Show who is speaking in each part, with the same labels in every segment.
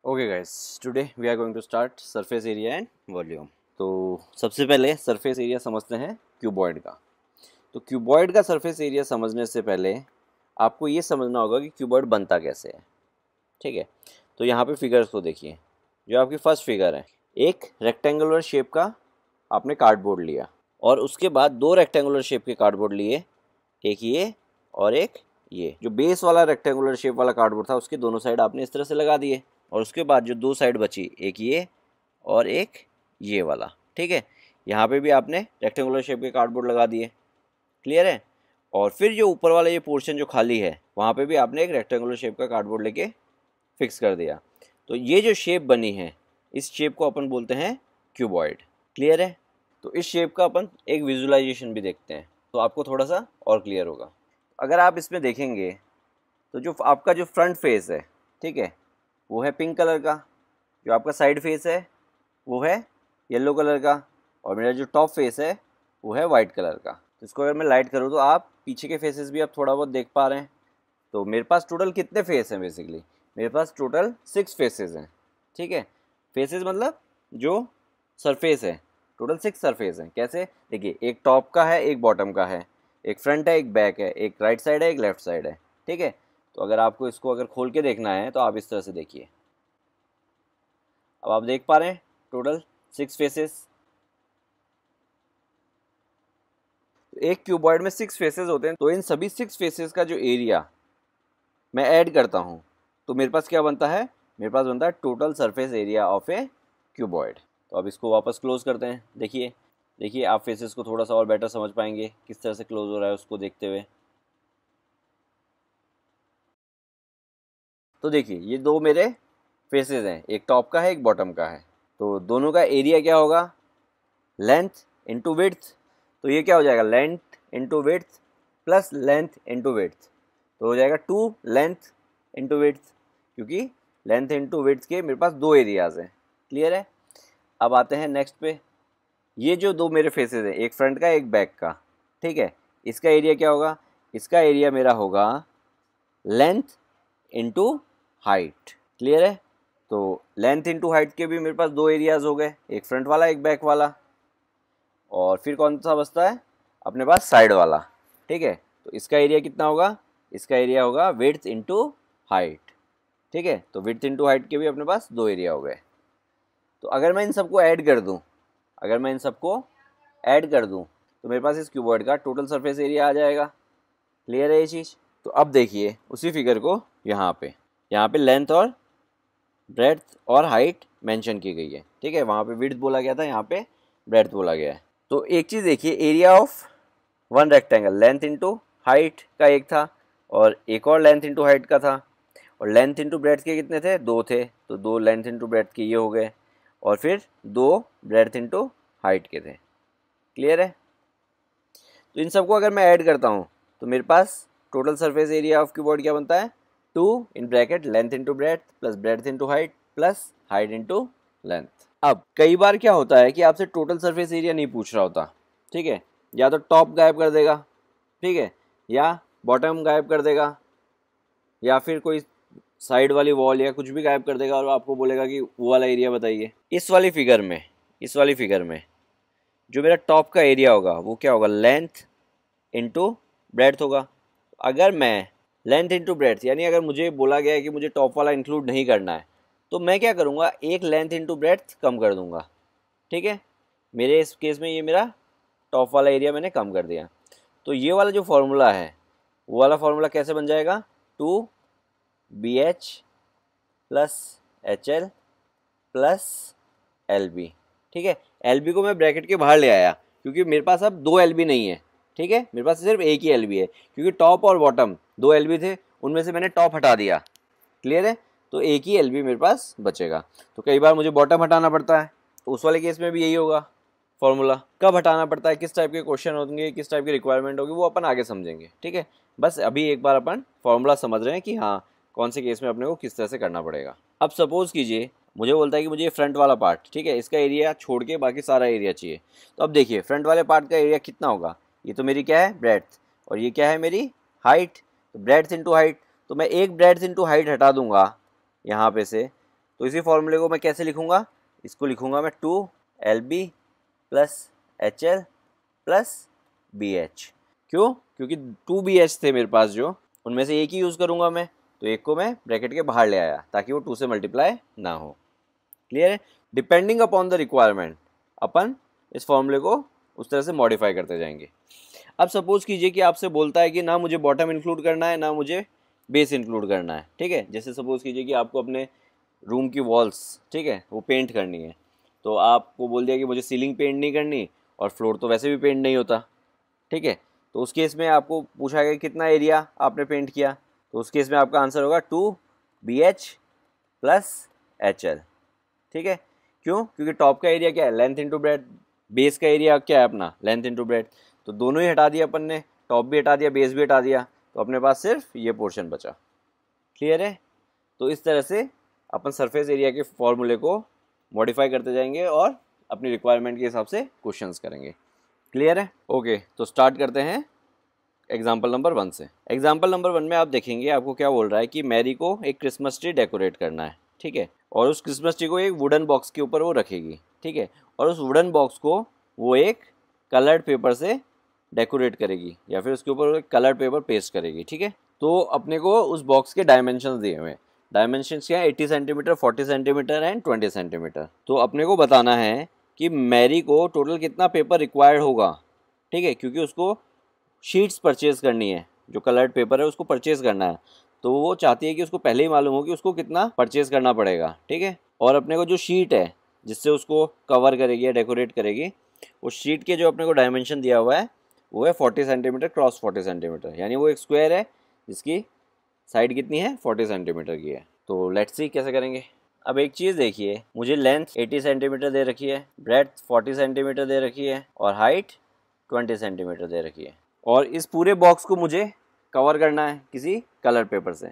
Speaker 1: Okay guys, today we are going to start surface area and volume. तो सबसे पहले surface area समझते हैं क्यूबॉइड का। तो क्यूबॉइड का सरफेस एरिया समझने से पहले आपको ये समझना होगा कि क्यूबॉइड बनता कैसे है। ठीक है, तो यहाँ पे फिगर्स को देखिए। जो आपकी फर्स्ट फिगर है, एक रेक्टेंगुलर शेप का आपने कार्डबोर्ड लिया और उसके बाद दो रेक्टेंगुलर शेप के कार्डबोर्ड लिए, एक ये और एक ये। जो बेस वाला रेक्टेंगुलर शेप वाला कार्डबोर्ड था उसके दोनों साइड आपने इस तरह से लगा दिए और उसके बाद जो दो साइड बची, एक ये और एक ये वाला। ठीक है, यहाँ पे भी आपने रेक्टेंगुलर शेप के कार्डबोर्ड लगा दिए। क्लियर है। और फिर जो ऊपर वाला ये पोर्शन जो खाली है वहाँ पे भी आपने एक रेक्टेंगुलर शेप का कार्डबोर्ड लेके फिक्स कर दिया। तो ये जो शेप बनी है, इस शेप को अपन बोलते हैं क्यूबॉइड। क्लियर है। तो इस शेप का अपन एक विजुअलाइजेशन भी देखते हैं तो आपको थोड़ा सा और क्लियर होगा। अगर आप इसमें देखेंगे तो जो आपका जो फ्रंट फेस है, ठीक है, वो है पिंक कलर का। जो आपका साइड फेस है वो है येलो कलर का और मेरा जो टॉप फेस है वो है वाइट कलर का। तो इसको अगर मैं लाइट करूँ तो आप पीछे के फेसेस भी आप थोड़ा बहुत देख पा रहे हैं। तो मेरे पास टोटल कितने फेस हैं? बेसिकली मेरे पास टोटल 6 फेसेस हैं। ठीक है, फेसेस मतलब जो सरफेस है, टोटल 6 सरफेस हैं। कैसे? देखिए, एक टॉप का है, एक बॉटम का है, एक फ्रंट है, एक बैक है, एक राइट साइड है, एक लेफ्ट साइड है। ठीक है, तो अगर आपको इसको अगर खोल के देखना है तो आप इस तरह से देखिए। अब आप देख पा रहे हैं टोटल 6 फेसेस। एक क्यूबॉइड में 6 फेसेस होते हैं, तो इन सभी 6 फेसेस का जो एरिया मैं ऐड करता हूँ तो मेरे पास क्या बनता है? मेरे पास बनता है total surface area of A cuboid. तो अब इसको वापस क्लोज करते हैं। देखिए देखिए, आप फेसेस को थोड़ा सा और बेटर समझ पाएंगे किस तरह से क्लोज हो रहा है उसको देखते हुए। तो देखिए, ये दो मेरे फेसेस हैं, एक टॉप का है, एक बॉटम का है। तो दोनों का एरिया क्या होगा? Length into width. तो ये क्या हो जाएगा? Length into width plus length into width. तो हो जाएगा 2 लेंथ इंटू विड्थ, क्योंकि लेंथ इंटू विड्थ के मेरे पास दो एरियाज हैं। क्लियर है। अब आते हैं नेक्स्ट पे। ये जो दो मेरे फेसेस हैं, एक फ्रंट का एक बैक का, ठीक है, इसका एरिया क्या होगा? इसका एरिया मेरा होगा लेंथ इंटू हाइट। क्लियर है। तो लेंथ इंटू हाइट के भी मेरे पास दो एरियाज हो गए, एक फ्रंट वाला एक बैक वाला। और फिर कौन सा बचता है अपने पास? साइड वाला। ठीक है, तो इसका एरिया कितना होगा? इसका एरिया होगा विड्थ इंटू हाइट। ठीक है, तो विड्थ इंटू हाइट के भी अपने पास दो एरिया हो गए। तो अगर मैं इन सबको ऐड कर दूं, अगर मैं इन सबको ऐड कर दूं तो मेरे पास इस क्यूबॉइड का टोटल सरफेस एरिया आ जाएगा। क्लियर है ये चीज़? तो अब देखिए उसी फिगर को यहाँ पे लेंथ और ब्रेड्थ और हाइट मेंशन की गई है। ठीक है, वहाँ पे विड्थ बोला गया था, यहाँ पे ब्रेड्थ बोला गया है। तो एक चीज़ देखिए, area of one rectangle length into height का एक था और एक और लेंथ इंटू हाइट का था। और लेंथ इंटू ब्रेड्थ के कितने थे? दो थे, तो दो लेंथ इंटू ब्रेड्थ के ये हो गए और फिर दो ब्रेड्थ इंटू हाइट के थे। क्लियर है। तो इन सबको अगर मैं ऐड करता हूँ तो मेरे पास total surface area of cuboid क्या बनता है? 2 in bracket length into breadth plus breadth into height plus height into length. अब कई बार क्या होता है कि आपसे टोटल सरफेस एरिया नहीं पूछ रहा होता। ठीक है, या तो टॉप गायब कर देगा, ठीक है, या बॉटम गायब कर देगा, या फिर कोई साइड वाली वॉल या कुछ भी गायब कर देगा और आपको बोलेगा कि वो वाला एरिया बताइए। इस वाली फिगर में जो मेरा टॉप का एरिया होगा वो क्या होगा? लेंथ इंटू ब्रेड्थ होगा। अगर मैं लेंथ इंटू ब्रेड्थ, यानी अगर मुझे बोला गया है कि मुझे टॉप वाला इंक्लूड नहीं करना है, तो मैं क्या करूँगा? एक लेंथ इंटू ब्रेड्थ कम कर दूंगा। ठीक है, मेरे इस केस में ये मेरा टॉप वाला एरिया मैंने कम कर दिया। तो ये वाला जो फॉर्मूला है वो वाला फॉर्मूला कैसे बन जाएगा? 2BH plus HL plus LB। ठीक है, LB को मैं ब्रैकेट के बाहर ले आया क्योंकि मेरे पास अब दो LB नहीं है। ठीक है, मेरे पास सिर्फ एक ही LB है, क्योंकि टॉप और बॉटम दो LB थे, उनमें से मैंने टॉप हटा दिया। क्लियर है, तो एक ही LB मेरे पास बचेगा। तो कई बार मुझे बॉटम हटाना पड़ता है, तो उस वाले केस में भी यही होगा फॉर्मूला। कब हटाना पड़ता है, किस टाइप के क्वेश्चन होंगे, किस टाइप की रिक्वायरमेंट होगी, वो अपन आगे समझेंगे। ठीक है, बस अभी एक बार अपन फॉर्मूला समझ रहे हैं कि हाँ कौन से केस में अपने को किस तरह से करना पड़ेगा। अब सपोज कीजिए मुझे बोलता है कि मुझे ये फ्रंट वाला पार्ट, ठीक है, इसका एरिया छोड़ के बाकी सारा एरिया चाहिए। तो अब देखिए फ्रंट वाले पार्ट का एरिया कितना होगा? ये तो मेरी क्या है? ब्रेड्थ, और ये क्या है? मेरी हाइट। तो ब्रेड्थ इंटू हाइट, तो मैं एक ब्रेड्थ इंटू हाइट हटा दूंगा यहाँ पे से, तो इसी फॉर्मूले को मैं कैसे लिखूँगा, इसको लिखूँगा मैं 2LB plus HL plus BH। क्यों? क्योंकि 2BH थे मेरे पास जो, उनमें से एक ही यूज़ करूँगा मैं, तो एक को मैं ब्रैकेट के बाहर ले आया ताकि वो 2 से मल्टीप्लाई ना हो। क्लियर है? डिपेंडिंग अपॉन द रिक्वायरमेंट अपन इस फॉर्मूले को उस तरह से मॉडिफाई करते जाएंगे। अब सपोज कीजिए कि आपसे बोलता है कि ना मुझे बॉटम इंक्लूड करना है ना मुझे बेस इंक्लूड करना है, ठीक है। जैसे सपोज कीजिए कि आपको अपने रूम की वॉल्स, ठीक है, वो पेंट करनी है, तो आपको बोल दिया कि मुझे सीलिंग पेंट नहीं करनी और फ्लोर तो वैसे भी पेंट नहीं होता, ठीक है। तो उस केस में आपको पूछा गया कितना एरिया आपने पेंट किया, तो उस केस में आपका आंसर होगा 2BH प्लस HL, ठीक है। क्यों? क्योंकि टॉप का एरिया क्या है, लेंथ इंटू ब्रेथ, बेस का एरिया क्या है अपना, लेंथ इंटू ब्रेथ, तो दोनों ही हटा दिया अपन ने, टॉप भी हटा दिया बेस भी हटा दिया, तो अपने पास सिर्फ ये पोर्शन बचा। क्लियर है? तो इस तरह से अपन सरफेस एरिया के फॉर्मूले को मॉडिफाई करते जाएंगे और अपनी रिक्वायरमेंट के हिसाब से क्वेश्चंस करेंगे। क्लियर है? ओके, तो स्टार्ट करते हैं एग्जाम्पल नंबर 1 से। एग्जाम्पल नंबर 1 में आप देखेंगे आपको क्या बोल रहा है कि मैरी को एक क्रिसमस ट्री डेकोरेट करना है, ठीक है, और उस क्रिसमस ट्री को एक वुडन बॉक्स के ऊपर वो रखेगी, ठीक है, और उस वुडन बॉक्स को वो एक कलर्ड पेपर से डेकोरेट करेगी या फिर उसके ऊपर एक कलर्ड पेपर पेस्ट करेगी, ठीक है। तो अपने को उस बॉक्स के डायमेंशंस दिए हुए हैं। डायमेंशंस क्या है, 80 सेंटीमीटर, 40 सेंटीमीटर एंड 20 सेंटीमीटर। तो अपने को बताना है कि मैरी को टोटल कितना पेपर रिक्वायर्ड होगा, ठीक है, क्योंकि उसको शीट्स परचेज करनी है, जो कलर्ड पेपर है उसको परचेज करना है, तो वो चाहती है कि उसको पहले ही मालूम हो कि उसको कितना परचेज करना पड़ेगा, ठीक है। और अपने को जो शीट है जिससे उसको कवर करेगी या डेकोरेट करेगी, उस शीट के जो अपने को डायमेंशन दिया हुआ है वो है 40 सेंटीमीटर क्रॉस 40 सेंटीमीटर, यानी वो एक स्क्वायर है जिसकी साइड कितनी है, 40 सेंटीमीटर की है। तो लेट्स सी कैसे करेंगे। अब एक चीज़ देखिए, मुझे लेंथ 80 सेंटीमीटर दे रखी है, ब्रेड्थ 40 सेंटीमीटर दे रखी है और हाइट 20 सेंटीमीटर दे रखी है, और इस पूरे बॉक्स को मुझे कवर करना है किसी कलर पेपर से।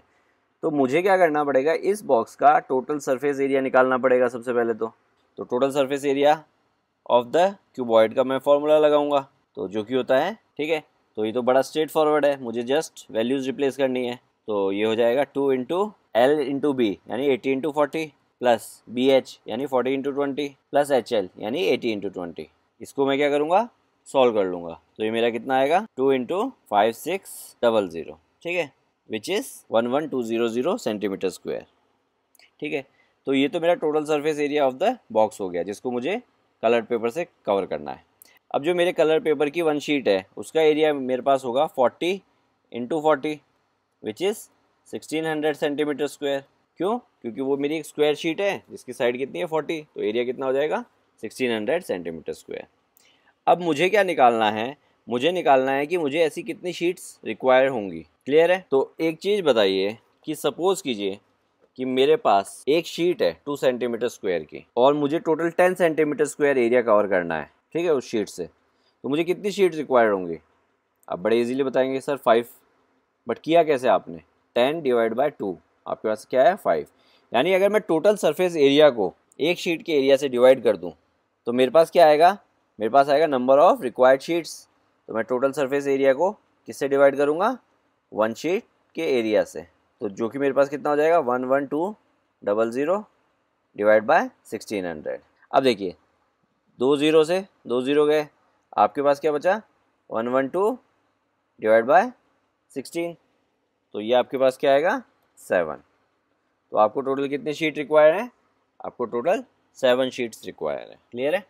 Speaker 1: तो मुझे क्या करना पड़ेगा, इस बॉक्स का टोटल सरफेस एरिया निकालना पड़ेगा सबसे पहले। तो total surface area of the cuboid का मैं फॉर्मूला लगाऊंगा, तो जो कि होता है, ठीक है, तो ये तो बड़ा स्ट्रेट फॉरवर्ड है, मुझे जस्ट वैल्यूज रिप्लेस करनी है। तो ये हो जाएगा 2 इंटू एल इंटू बी यानी 80 इंटू 40 प्लस बी एच यानी 40 इंटू 20 प्लस एच एल यानी 80 इंटू 20। इसको मैं क्या करूँगा, सॉल्व कर लूँगा। तो ये मेरा कितना आएगा, 2 इंटू 5600, ठीक है, विच इज़ 11200 सेंटीमीटर स्क्वायर, ठीक है। तो ये तो मेरा total surface area of the box हो गया जिसको मुझे कलर पेपर से कवर करना है। अब जो मेरे कलर पेपर की 1 शीट है उसका एरिया मेरे पास होगा 40 into 40 which is 1600 centimetre square. क्यों? क्योंकि वो मेरी एक स्क्वायर शीट है जिसकी साइड कितनी है 40, तो एरिया कितना हो जाएगा 1600 सेंटीमीटर स्क्वायर। अब मुझे क्या निकालना है, मुझे निकालना है कि मुझे ऐसी कितनी शीट्स रिक्वायर होंगी। क्लियर है? तो एक चीज़ बताइए कि सपोज़ कीजिए कि मेरे पास एक शीट है 2 सेंटीमीटर स्क्वायर की और मुझे total 10 centimetre square area cover करना है, ठीक है, उस शीट से। तो मुझे कितनी शीट रिक्वायर्ड होंगी? आप बड़े इजीली बताएंगे सर 5, बट किया कैसे आपने, 10 डिवाइड बाय 2, आपके पास क्या है 5, यानी अगर मैं टोटल सरफेस एरिया को एक शीट के एरिया से डिवाइड कर दूं तो मेरे पास क्या आएगा, मेरे पास आएगा नंबर ऑफ रिक्वायर्ड शीट्स। तो मैं टोटल सरफेस एरिया को किससे डिवाइड करूंगा, 1 शीट के एरिया से, तो जो कि मेरे पास कितना हो जाएगा 11200 डिवाइड बाय 1600। अब देखिए 2 0 से 2 0 गए, आपके पास क्या बचा 112 डिवाइड बाय 16, तो ये आपके पास क्या आएगा 7। तो आपको टोटल कितनी शीट रिक्वायर है, आपको टोटल 7 शीट्स रिक्वायर है। क्लियर है?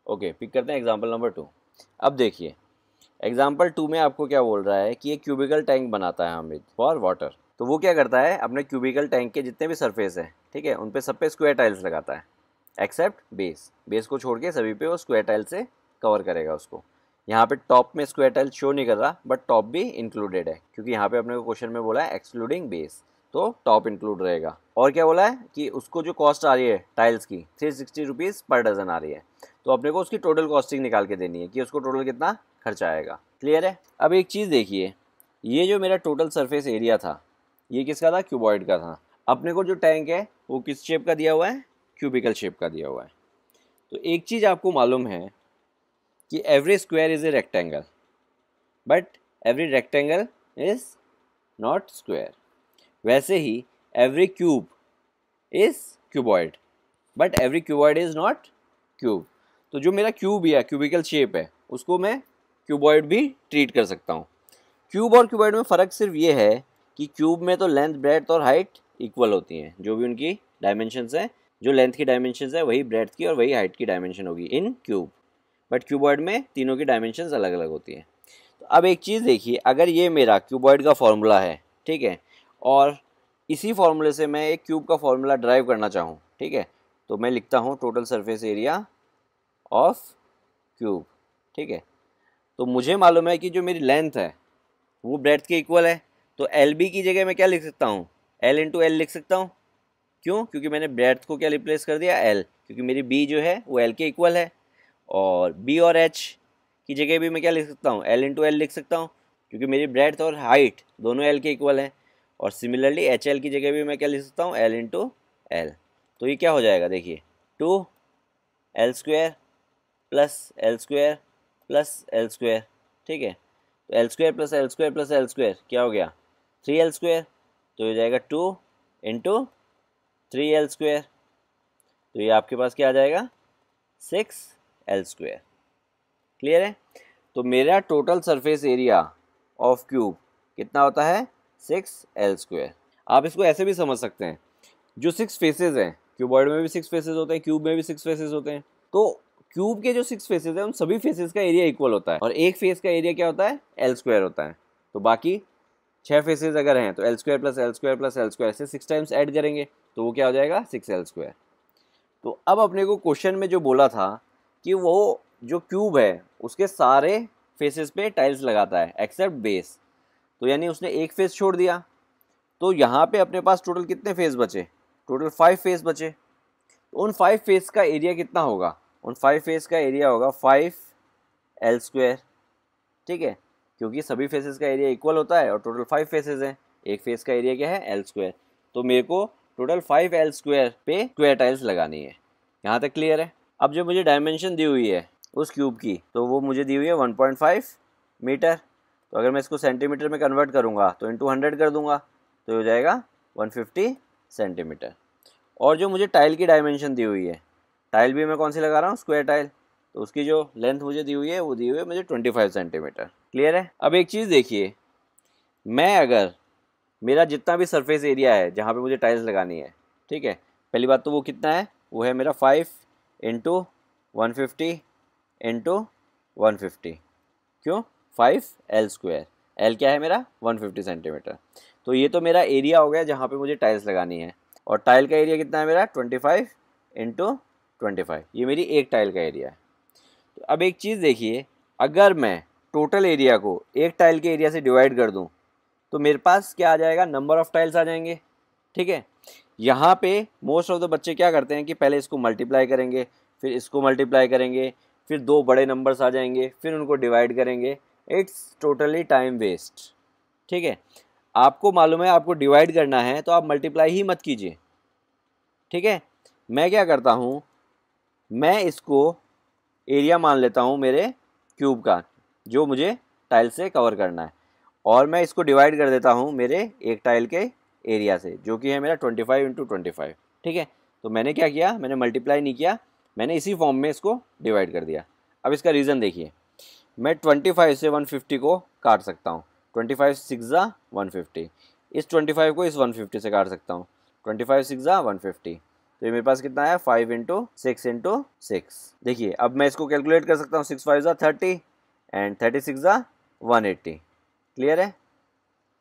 Speaker 1: ओके, पिक करते हैं एग्जाम्पल नंबर 2। अब देखिए एग्जाम्पल 2 में आपको क्या बोल रहा है कि एक क्यूबिकल टैंक बनाता है हामिद फॉर वाटर। तो वो क्या करता है, अपने क्यूबिकल टैंक के जितने भी सरफेस है, ठीक है, उन पे सब पे स्क्वायर टाइल्स लगाता है एक्सेप्ट बेस। बेस को छोड़ के सभी पे वो स्क्वायर टाइल से कवर करेगा उसको। यहाँ पे टॉप में स्क्वायर टाइल शो नहीं कर रहा, बट टॉप भी इंक्लूडेड है क्योंकि यहाँ पे अपने को क्वेश्चन में बोला है एक्सक्लूडिंग बेस, तो टॉप इंक्लूड रहेगा। और क्या बोला है कि उसको जो कॉस्ट आ रही है टाइल्स की 360 रुपीज़ पर डजन आ रही है, तो अपने को उसकी टोटल कॉस्टिंग निकाल के देनी है कि उसको टोटल कितना खर्चा आएगा। क्लियर है? अब एक चीज़ देखिए, ये जो मेरा टोटल सरफेस एरिया था ये किसका था, क्यूबॉइड का था। अपने को जो टैंक है वो किस शेप का दिया हुआ है, क्यूबिकल शेप का दिया हुआ है। तो एक चीज़ आपको मालूम है कि every square is a rectangle but every rectangle is not square. वैसे ही every cube is cuboid, but every cuboid is not cube. तो जो मेरा क्यूब या क्यूबिकल शेप है उसको मैं क्यूबॉइड भी ट्रीट कर सकता हूँ। क्यूब और क्यूबॉइड में फ़र्क सिर्फ ये है कि क्यूब में तो लेंथ, ब्रेड्थ और हाइट इक्वल होती हैं, जो भी उनकी डायमेंशंस हैं, जो लेंथ की डायमेंशंस है वही ब्रेड्थ की और वही हाइट की डायमेंशन होगी इन क्यूब। बट क्यूबॉइड में तीनों की डायमेंशंस अलग अलग होती हैं। तो अब एक चीज़ देखिए, अगर ये मेरा क्यूबॉइड का फॉर्मूला है, ठीक है, और इसी फॉर्मूले से मैं एक क्यूब का फॉर्मूला ड्राइव करना चाहूँ, ठीक है, तो मैं लिखता हूँ total surface area of cube, ठीक है। तो मुझे मालूम है कि जो मेरी लेंथ है वो ब्रेड्थ के इक्वल है, तो एल बी की जगह मैं क्या लिख सकता हूँ, एल इंटू एल लिख सकता हूँ। क्यों? क्योंकि मैंने ब्रेड्थ को क्या रिप्लेस कर दिया, एल, क्योंकि मेरी बी जो है वो एल के इक्वल है। और बी और एच की जगह भी मैं क्या लिख सकता हूँ, एल इंटू एल लिख सकता हूँ, क्योंकि मेरी ब्रेड्थ और हाइट दोनों एल के इक्वल है। और सिमिलरली एच एल की जगह भी मैं क्या लिख सकता हूँ, एल इंटू एल। तो ये क्या हो जाएगा, देखिए, 2 L square plus L square plus L square, ठीक है। तो L square plus L square plus L square क्या हो गया, 3 एल स्क्वायर। तो हो जाएगा 2 इंटू 3 एल स्क्वायर। तो ये आपके पास क्या आ जाएगा, 6 एल स्क्वायर। क्लियर है? तो मेरा total surface area of cube कितना होता है, 6 एल स्क्वायर। आप इसको ऐसे भी समझ सकते हैं, जो 6 फेसेस हैं, क्यूबॉइड में भी 6 फेसेस होते हैं, क्यूब में भी 6 फेसेस होते हैं, तो क्यूब के जो 6 फेसेस हैं उन सभी फेसेस का एरिया इक्वल होता है, और एक फेस का एरिया क्या होता है, एल स्क्वायर होता है। तो बाकी 6 फेसेस अगर हैं तो L square plus L square plus L square से 6 टाइम्स ऐड करेंगे तो वो क्या हो जाएगा, 6 एल स्क्वायर। तो अब अपने को क्वेश्चन में जो बोला था कि वो जो क्यूब है उसके सारे फेसेस पे टाइल्स लगाता है एक्सेप्ट बेस, तो यानी उसने एक फेस छोड़ दिया। तो यहाँ पे अपने पास टोटल कितने फेस बचे, टोटल 5 फेस बचे। तो उन 5 फेस का एरिया कितना होगा, उन 5 फेस का एरिया होगा 5 एल स्क्वायर, ठीक है, क्योंकि सभी फेसेस का एरिया इक्वल होता है और टोटल 5 फेसेस हैं, एक फेस का एरिया क्या है, एल स्क्वायर। तो मेरे को टोटल 5 एल स्क्वायर पे स्क्वायर टाइल्स लगानी है। यहाँ तक क्लियर है? अब जो मुझे डायमेंशन दी हुई है उस क्यूब की, तो वो मुझे दी हुई है 1.5 मीटर। तो अगर मैं इसको सेंटीमीटर में कन्वर्ट करूँगा तो इंटू 100 कर दूंगा तो हो जाएगा 150 सेंटीमीटर। और जो मुझे टाइल की डायमेंशन दी हुई है, टाइल भी मैं कौन सी लगा रहा हूँ, स्क्वायर टाइल, तो उसकी जो लेंथ मुझे दी हुई है वो दी हुई है मुझे 25 सेंटीमीटर। क्लियर है? अब एक चीज़ देखिए, मैं अगर मेरा जितना भी सरफेस एरिया है जहाँ पे मुझे टाइल्स लगानी है, ठीक है, पहली बात तो वो कितना है, वो है मेरा 5 इंटू 150 इंटू 150। क्यों, 5 एल स्क्वायर, एल क्या है मेरा, 150 सेंटीमीटर। तो ये तो मेरा एरिया हो गया जहाँ पे मुझे टाइल्स लगानी है। और टाइल का एरिया कितना है मेरा, 25 इंटू 25, ये मेरी एक टाइल का एरिया है। तो अब एक चीज़ देखिए, अगर मैं टोटल एरिया को एक टाइल के एरिया से डिवाइड कर दूं तो मेरे पास क्या आ जाएगा, नंबर ऑफ़ टाइल्स आ जाएंगे, ठीक है। यहाँ पे मोस्ट ऑफ द बच्चे क्या करते हैं कि पहले इसको मल्टीप्लाई करेंगे, फिर इसको मल्टीप्लाई करेंगे, फिर दो बड़े नंबर्स आ जाएंगे, फिर उनको डिवाइड करेंगे। इट्स टोटली टाइम वेस्ट, ठीक है। आपको मालूम है आपको डिवाइड करना है तो आप मल्टीप्लाई ही मत कीजिए, ठीक है। मैं क्या करता हूँ, मैं इसको एरिया मान लेता हूँ मेरे क्यूब का जो मुझे टाइल से कवर करना है, और मैं इसको डिवाइड कर देता हूँ मेरे एक टाइल के एरिया से जो कि है मेरा 25 इंटू 25, ठीक है। तो मैंने क्या किया, मैंने मल्टीप्लाई नहीं किया, मैंने इसी फॉर्म में इसको डिवाइड कर दिया। अब इसका रीज़न देखिए, मैं 25 से 150 को काट सकता हूँ, 25 6 ज़ा 150, इस 25 को इस 150 से काट सकता हूँ, 25 6 ज़ा 150। तो ये मेरे पास कितना है, 5 इंटू 6 इंटू 6। देखिए अब मैं इसको कैलकुलेट कर सकता हूँ, 6 5 ज़ा 30 एंड 36 ज़ा 180। क्लियर है?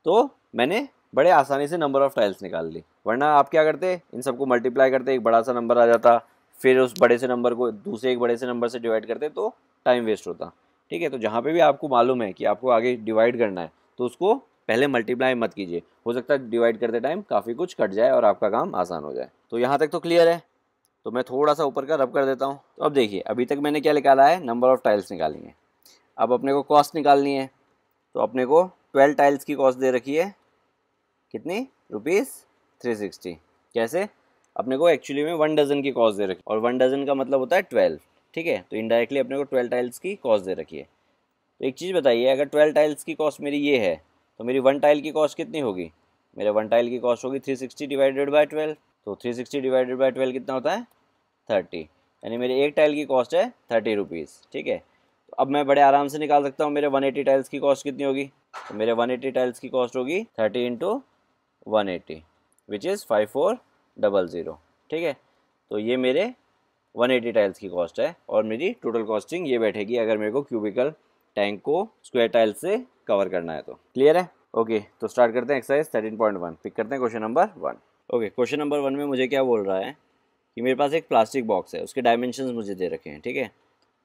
Speaker 1: तो मैंने बड़े आसानी से नंबर ऑफ़ टाइल्स निकाल ली, वरना आप क्या करते, इन सबको मल्टीप्लाई करते, एक बड़ा सा नंबर आ जाता, फिर उस बड़े से नंबर को दूसरे एक बड़े से नंबर से डिवाइड करते तो टाइम वेस्ट होता, ठीक है। तो जहाँ पे भी आपको मालूम है कि आपको आगे डिवाइड करना है तो उसको पहले मल्टीप्लाई मत कीजिए, हो सकता है डिवाइड करते टाइम काफ़ी कुछ कट जाए और आपका काम आसान हो जाए। तो यहाँ तक तो क्लियर है? तो मैं थोड़ा सा ऊपर का रब कर देता हूँ। तो अब देखिए, अभी तक मैंने क्या निकाला है, नंबर ऑफ़ टाइल्स निकाली है। अब अपने को कॉस्ट निकालनी है, तो अपने को 12 टाइल्स की कॉस्ट दे रखी है, कितनी, ₹360। कैसे, अपने को एक्चुअली में 1 डज़न की कॉस्ट दे रखी, और 1 डज़न का मतलब होता है 12, ठीक है। तो इनडायरेक्टली अपने को 12 टाइल्स की कॉस्ट दे रखी है। तो एक चीज़ बताइए, अगर 12 टाइल्स की कॉस्ट मेरी ये है तो मेरी 1 टाइल की कॉस्ट कितनी होगी, मेरे 1 टाइल की कॉस्ट होगी 360 डिवाइडेड बाई 12। तो 360 डिवाइडेड बाई 12 कितना होता है 30, यानी मेरे एक टाइल की कॉस्ट है 30 रुपीज़। ठीक है, तो अब मैं बड़े आराम से निकाल सकता हूँ मेरे 180 टाइल्स की कॉस्ट कितनी होगी। तो मेरे 180 टाइल्स की कॉस्ट होगी 30 इंटू 180 विच इज़ 5400। ठीक है, तो ये मेरे 180 टाइल्स की कॉस्ट है और मेरी टोटल कॉस्टिंग ये बैठेगी अगर मेरे को क्यूबिकल टैंक को स्क्वायर टाइल्स से कवर करना है तो। क्लियर है? ओके, तो स्टार्ट करते हैं एक्सरसाइज 13.1। पिक करते हैं question number 1। Okay, question number 1 में मुझे क्या बोल रहा है कि मेरे पास एक प्लास्टिक बॉक्स है, उसके डायमेंशंस मुझे दे रखे हैं। ठीक है,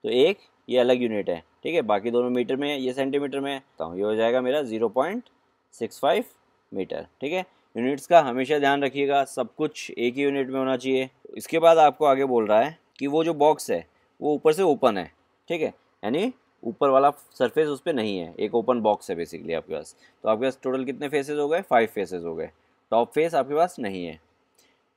Speaker 1: तो एक ये अलग यूनिट है, ठीक है, बाकी दोनों मीटर में है, ये सेंटीमीटर में है, तो ये हो जाएगा मेरा 0.65 मीटर। ठीक है, यूनिट्स का हमेशा ध्यान रखिएगा, सब कुछ एक ही यूनिट में होना चाहिए। इसके बाद आपको आगे बोल रहा है कि वो जो बॉक्स है वो ऊपर से ओपन है। ठीक है, यानी ऊपर वाला सरफेस उस पर नहीं है, एक ओपन बॉक्स है बेसिकली आपके पास। तो आपके पास टोटल कितने फेसेस हो गए 5 फेसेस हो गए, टॉप फेस आपके पास नहीं है।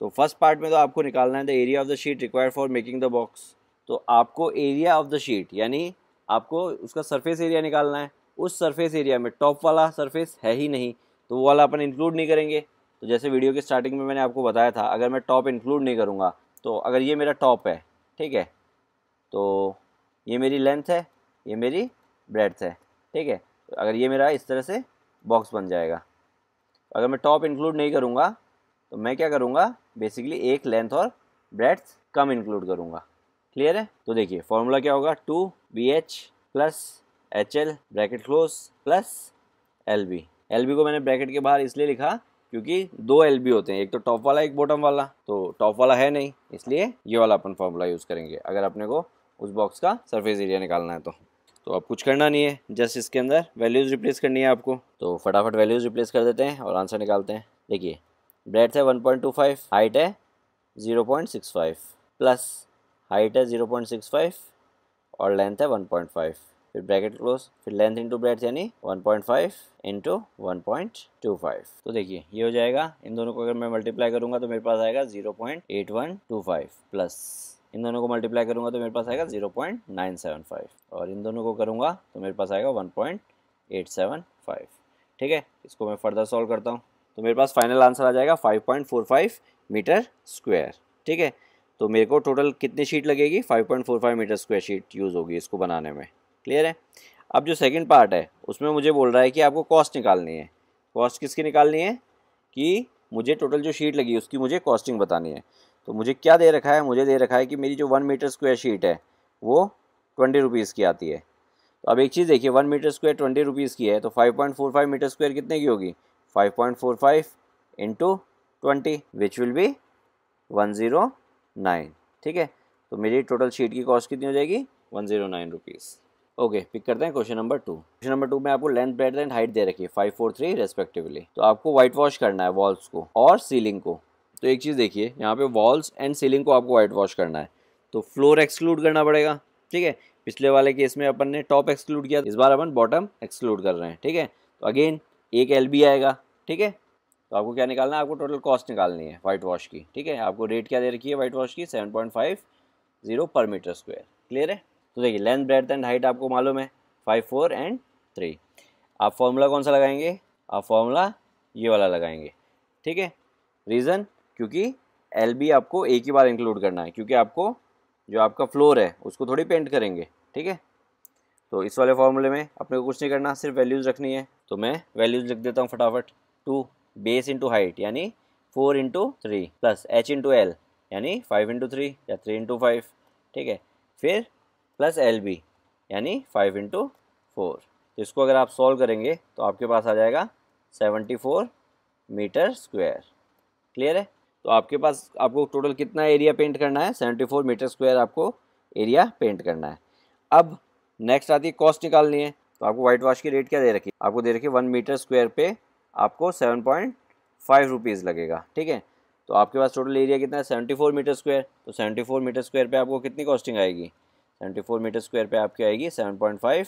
Speaker 1: तो फर्स्ट पार्ट में तो आपको निकालना है the area of the sheet required for making the box. तो आपको एरिया ऑफ द शीट यानी आपको उसका सरफेस एरिया निकालना है। उस सरफेस एरिया में टॉप वाला सरफेस है ही नहीं, तो वो वाला अपन इंक्लूड नहीं करेंगे। तो जैसे वीडियो के स्टार्टिंग में मैंने आपको बताया था, अगर मैं टॉप इंक्लूड नहीं करूँगा, तो अगर ये मेरा टॉप है, ठीक है, तो ये मेरी लेंथ है, ये मेरी ब्रेड्थ है। ठीक है, तो अगर ये मेरा इस तरह से बॉक्स बन जाएगा। अगर मैं टॉप इंक्लूड नहीं करूँगा तो मैं क्या करूँगा, बेसिकली एक लेंथ और ब्रेड्थ कम इंक्लूड करूँगा। क्लियर है? तो देखिए फॉर्मूला क्या होगा, 2BH plus HL bracket close plus LB। LB को मैंने ब्रैकेट के बाहर इसलिए लिखा क्योंकि 2 LB होते हैं, एक तो टॉप वाला एक बॉटम वाला। तो टॉप वाला है नहीं, इसलिए ये वाला अपन फॉर्मूला यूज़ करेंगे अगर अपने को उस बॉक्स का सरफेस एरिया निकालना है तो अब कुछ करना नहीं है, जस्ट इसके अंदर वैल्यूज़ रिप्लेस करनी है आपको। तो फटाफट वैल्यूज़ रिप्लेस कर देते हैं और आंसर निकालते हैं। देखिए ब्रेड्थ है 1.25, हाइट है 0.65 प्लस हाइट है 0.65 और लेंथ है 1.5, फिर ब्रैकेट क्लोज, फिर लेंथ इंटू ब्रेड्थ यानी 1.5 इंटू 1.25। तो देखिए ये हो जाएगा, इन दोनों को अगर मैं मल्टीप्लाई करूँगा तो मेरे पास आएगा 0.8125 प्लस इन दोनों को मल्टीप्लाई करूँगा तो मेरे पास आएगा 0.975 और इन दोनों को करूँगा तो मेरे पास आएगा 1.875। ठीक है, इसको मैं फर्दर सॉल्व करता हूँ तो मेरे पास फाइनल आंसर आ जाएगा 5.45 मीटर स्क्वायर। ठीक है, तो मेरे को टोटल कितनी शीट लगेगी, 5.45 मीटर स्क्वायर शीट यूज़ होगी इसको बनाने में। क्लियर है? अब जो सेकंड पार्ट है उसमें मुझे बोल रहा है कि आपको कॉस्ट निकालनी है। कॉस्ट किसकी निकालनी है कि मुझे टोटल जो शीट लगी उसकी मुझे कॉस्टिंग बतानी है। तो मुझे क्या दे रखा है, मुझे दे रखा है कि मेरी जो 1 मीटर स्क्वायर शीट है वो 20 रुपीज़ की आती है। तो अब एक चीज़ देखिए, 1 मीटर स्क्वायर 20 रुपीज़ की है, तो 5.45 मीटर स्क्वायर कितने की होगी, 5.45 इंटू 20 विच विल बी 109। ठीक है, तो मेरी टोटल शीट की कॉस्ट कितनी हो जाएगी 109 रुपीज़। ओके, पिक करते हैं क्वेश्चन नंबर 2। क्वेश्चन नंबर 2 में आपको लेंथ ब्रेड्थ एंड हाइट दे रखी है 5, 4, 3 रेस्पेक्टिवली। तो आपको वाइट वॉश करना है वॉल्स को और सीलिंग को। तो एक चीज़ देखिए, यहाँ पे वॉल्स एंड सीलिंग को आपको वाइट वॉश करना है, तो फ्लोर एक्सक्लूड करना पड़ेगा। ठीक है, पिछले वाले केस में अपन ने टॉप एक्सक्लूड किया, इस बार अपन बॉटम एक्सक्लूड कर रहे हैं। ठीक है, तो अगेन एक LB आएगा। ठीक है, तो आपको क्या निकालना है, आपको टोटल कॉस्ट निकालनी है वाइट वॉश की। ठीक है, आपको रेट क्या दे रखी है वाइट वॉश की, 7.50 पर मीटर स्क्वायर। क्लियर है? तो देखिए लेंथ ब्रेड्थ एंड हाइट आपको मालूम है 5, 4 एंड 3। आप फॉर्मूला कौन सा लगाएंगे, आप फॉर्मूला ये वाला लगाएंगे। ठीक है, रीज़न क्योंकि LB आपको एक ही बार इंक्लूड करना है, क्योंकि आपको जो आपका फ्लोर है उसको थोड़ी पेंट करेंगे। ठीक है, तो इस वाले फॉर्मूले में अपने को कुछ नहीं करना, सिर्फ वैल्यूज़ रखनी है। तो मैं वैल्यूज़ लिख देता हूँ फटाफट। 2 बेस इंटू हाइट यानी 4 into 3 plus H into L यानी 5 इंटू 3 या 3 इंटू 5। ठीक है, फिर प्लस LB यानी 5 इंटू 4। तो इसको अगर आप सॉल्व करेंगे तो आपके पास आ जाएगा 74 मीटर स्क्वायर। क्लियर है? तो आपके पास आपको टोटल कितना एरिया पेंट करना है, 74 मीटर स्क्वायर आपको एरिया पेंट करना है। अब नेक्स्ट आती है कॉस्ट निकालनी है। तो आपको वाइट वॉश की रेट क्या दे रखी है, आपको दे रखी है 1 मीटर स्क्वायर पे आपको 7.5 रुपीज़ लगेगा। ठीक है, तो आपके पास टोटल एरिया कितना है 74 मीटर स्क्वायर। तो 74 मीटर स्क्वायर पे आपको कितनी कॉस्टिंग आएगी, 74 मीटर स्क्वायर पे आपकी आएगी 7.5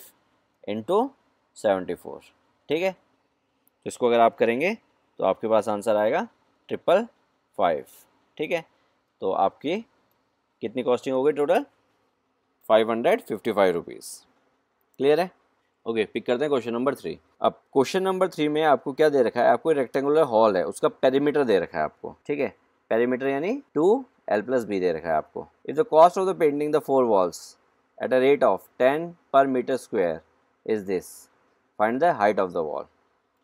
Speaker 1: इंटू 74। ठीक है, तो इसको अगर आप करेंगे तो आपके पास आंसर आएगा 555। ठीक है, तो आपकी कितनी कॉस्टिंग हो गई टोटल 555 रुपीज़। क्लियर है? ओके, पिक करते हैं क्वेश्चन नंबर 3। अब क्वेश्चन नंबर 3 में आपको क्या दे रखा है, आपको रेक्टेंगुलर हॉल है, उसका पेरीमीटर दे रखा है आपको। ठीक है, पेरीमीटर यानी 2l+b दे रखा है आपको। If the cost of the painting the 4 walls at a rate of 10 per metre square is this, find the height of the wall.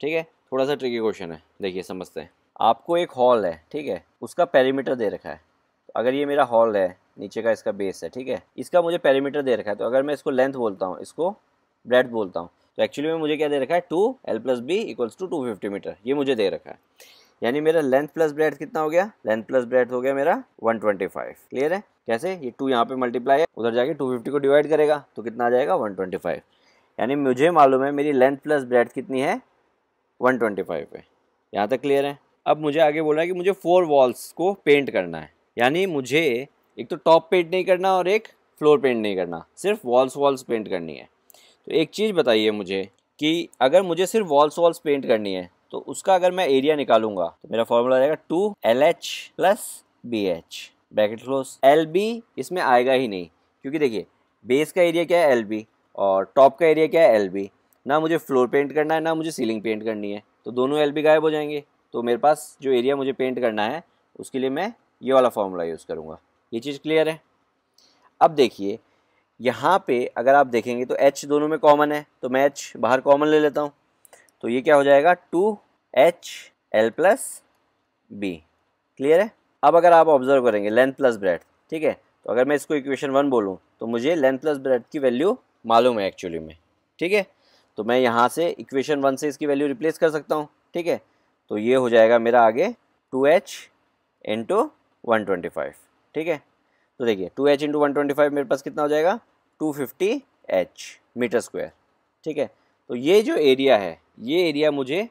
Speaker 1: ठीक है, थोड़ा सा ट्रिकी क्वेश्चन है, देखिए समझते हैं। आपको एक हॉल है, ठीक है, उसका पेरीमीटर दे रखा है। तो अगर ये मेरा हॉल है, नीचे का इसका बेस है, ठीक है, इसका मुझे पेरीमीटर दे रखा है। तो अगर मैं इसको लेंथ बोलता हूँ, इसको ब्रेड्थ बोलता हूँ, तो एक्चुअली में मुझे क्या दे रखा है, 2l+b = 250 मीटर, ये मुझे दे रखा है। यानी मेरा लेंथ प्लस ब्रेड्थ कितना हो गया, लेंथ प्लस ब्रेड्थ हो गया मेरा 125। क्लियर है? कैसे, ये 2 यहाँ पे मल्टीप्लाई है, उधर जाके 250 को डिवाइड करेगा तो कितना आ जाएगा, 125। यानी मुझे मालूम है मेरी लेंथ प्लस ब्रेड्थ कितनी है, 125 है। यहाँ तक क्लियर है? अब मुझे आगे बोल रहा है कि मुझे 4 वॉल्स को पेंट करना है। यानी मुझे एक तो टॉप पेंट नहीं करना और एक फ्लोर पेंट नहीं करना, सिर्फ वॉल्स पेंट करनी है। तो एक चीज़ बताइए मुझे कि अगर मुझे सिर्फ वॉल्स पेंट करनी है तो उसका अगर मैं एरिया निकालूंगा तो मेरा फॉर्मूला आ जाएगा 2LH + BH, bracket close. LB इसमें आएगा ही नहीं, क्योंकि देखिए बेस का एरिया क्या है, LB, और टॉप का एरिया क्या है, LB। ना मुझे फ्लोर पेंट करना है, ना मुझे सीलिंग पेंट करनी है, तो दोनों LB गायब हो जाएंगे। तो मेरे पास जो एरिया मुझे पेंट करना है उसके लिए मैं ये वाला फॉर्मूला यूज़ करूँगा। ये चीज़ क्लियर है? अब देखिए यहाँ पे अगर आप देखेंगे तो H दोनों में कॉमन है, तो मैं H बाहर कॉमन ले लेता हूँ। तो ये क्या हो जाएगा, 2HL+B। क्लियर है? अब अगर आप ऑब्जर्व करेंगे लेंथ प्लस ब्रेड्थ, ठीक है, तो अगर मैं इसको इक्वेशन 1 बोलूँ तो मुझे लेंथ प्लस ब्रेड्थ की वैल्यू मालूम है एक्चुअली में। ठीक है, तो मैं यहाँ से इक्वेशन 1 से इसकी वैल्यू रिप्लेस कर सकता हूँ। ठीक है, तो ये हो जाएगा मेरा आगे 2H × 125। ठीक है, तो देखिए 2H × 125 मेरे पास कितना हो जाएगा, 250H मीटर स्क्वायर। ठीक है, तो ये जो एरिया है, ये एरिया मुझे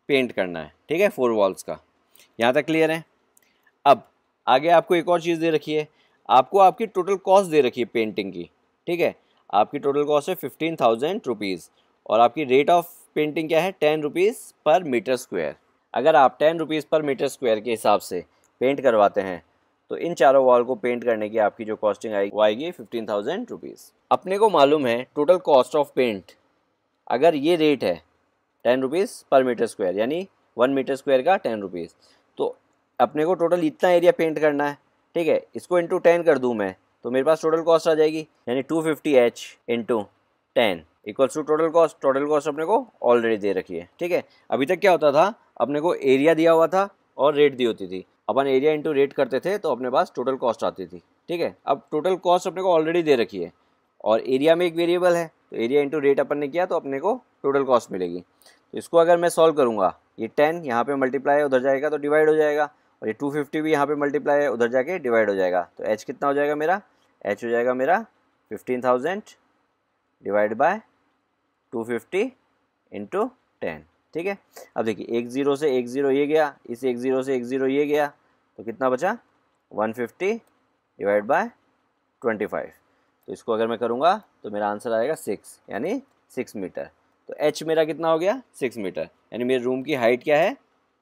Speaker 1: पेंट करना है। ठीक है, 4 वॉल्स का। यहाँ तक क्लियर है? अब आगे आपको एक और चीज़ दे रखी है, आपको आपकी टोटल कॉस्ट दे रखी है पेंटिंग की। ठीक है, आपकी टोटल कॉस्ट है 15,000 रुपीज़ और आपकी रेट ऑफ पेंटिंग क्या है, 10 रुपीज़ पर मीटर स्क्वायर। अगर आप 10 रुपीज़ पर मीटर स्क्वायर के हिसाब से पेंट करवाते हैं तो इन चारों वॉल को पेंट करने की आपकी जो कॉस्टिंग आएगी वो आएगी 15,000 रुपीज़। अपने को मालूम है टोटल कॉस्ट ऑफ पेंट, अगर ये रेट है 10 रुपीज़ पर मीटर स्क्वायर, यानी 1 मीटर स्क्वायर का 10 रुपीज़, तो अपने को टोटल इतना एरिया पेंट करना है। ठीक है, इसको इंटू 10 कर दूँ मैं तो मेरे पास टोटल कॉस्ट आ जाएगी, यानी 250H × 10 = total cost. Total cost अपने को ऑलरेडी दे रखी है। ठीक है, अभी तक क्या होता था, अपने को एरिया दिया हुआ था और रेट दी होती थी, अपन एरिया इंटू रेट करते थे तो अपने पास टोटल कॉस्ट आती थी। ठीक है, अब टोटल कॉस्ट अपने को ऑलरेडी दे रखी है और एरिया में एक वेरिएबल है, तो एरिया इंटू रेट अपन ने किया तो अपने को टोटल कॉस्ट मिलेगी। तो इसको अगर मैं सॉल्व करूँगा, ये 10 यहाँ पे मल्टीप्लाई है, उधर जाएगा तो डिवाइड हो जाएगा, और ये 250 भी यहाँ पे मल्टीप्लाई है, उधर जाके डिवाइड हो जाएगा। तो H कितना हो जाएगा मेरा, H हो जाएगा मेरा 15,000 / 250 × 10। ठीक है, अब देखिए एक 0 से एक 0 ये गया, इस एक 0 से एक 0 ये गया, तो कितना बचा, 150 / 25। तो इसको अगर मैं करूँगा तो मेरा आंसर आएगा 6, यानी 6 मीटर। तो H मेरा कितना हो गया, 6 मीटर, यानी मेरे रूम की हाइट क्या है,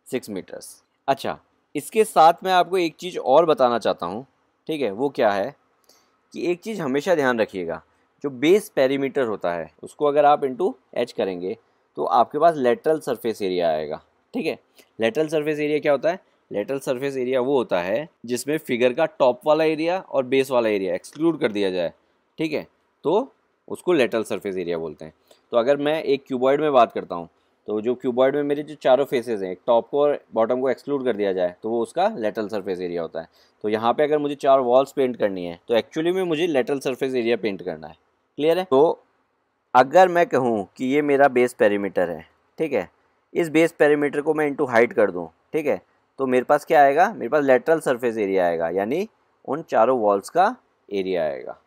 Speaker 1: 6 मीटर्स। अच्छा, इसके साथ मैं आपको एक चीज़ और बताना चाहता हूँ। ठीक है, वो क्या है कि एक चीज़ हमेशा ध्यान रखिएगा, जो बेस पेरीमीटर होता है उसको अगर आप इंटू H करेंगे तो आपके पास लेटरल सरफेस एरिया आएगा। ठीक है, लेटरल सरफेस एरिया क्या होता है, लेटरल सरफेस एरिया वो होता है जिसमें फिगर का टॉप वाला एरिया और बेस वाला एरिया एक्सक्लूड कर दिया जाए। ठीक है, तो उसको लेटरल सरफेस एरिया बोलते हैं। तो अगर मैं एक क्यूबॉइड में बात करता हूँ तो जो क्यूबॉइड में मेरे जो चारों फेसेस हैं, एक टॉप को और बॉटम को एक्सक्लूड कर दिया जाए तो वो उसका लेटरल सरफेस एरिया होता है। तो यहाँ पे अगर मुझे 4 वॉल्स पेंट करनी है तो एक्चुअली में मुझे लेटरल सरफेस एरिया पेंट करना है। क्लियर है? तो अगर मैं कहूँ कि ये मेरा बेस पेरीमीटर है, ठीक है, इस बेस पेरीमीटर को मैं इंटू हाइट कर दूँ, ठीक है, तो मेरे पास क्या आएगा, मेरे पास लेटरल सरफेस एरिया आएगा, यानी उन चारों वॉल्स का एरिया आएगा।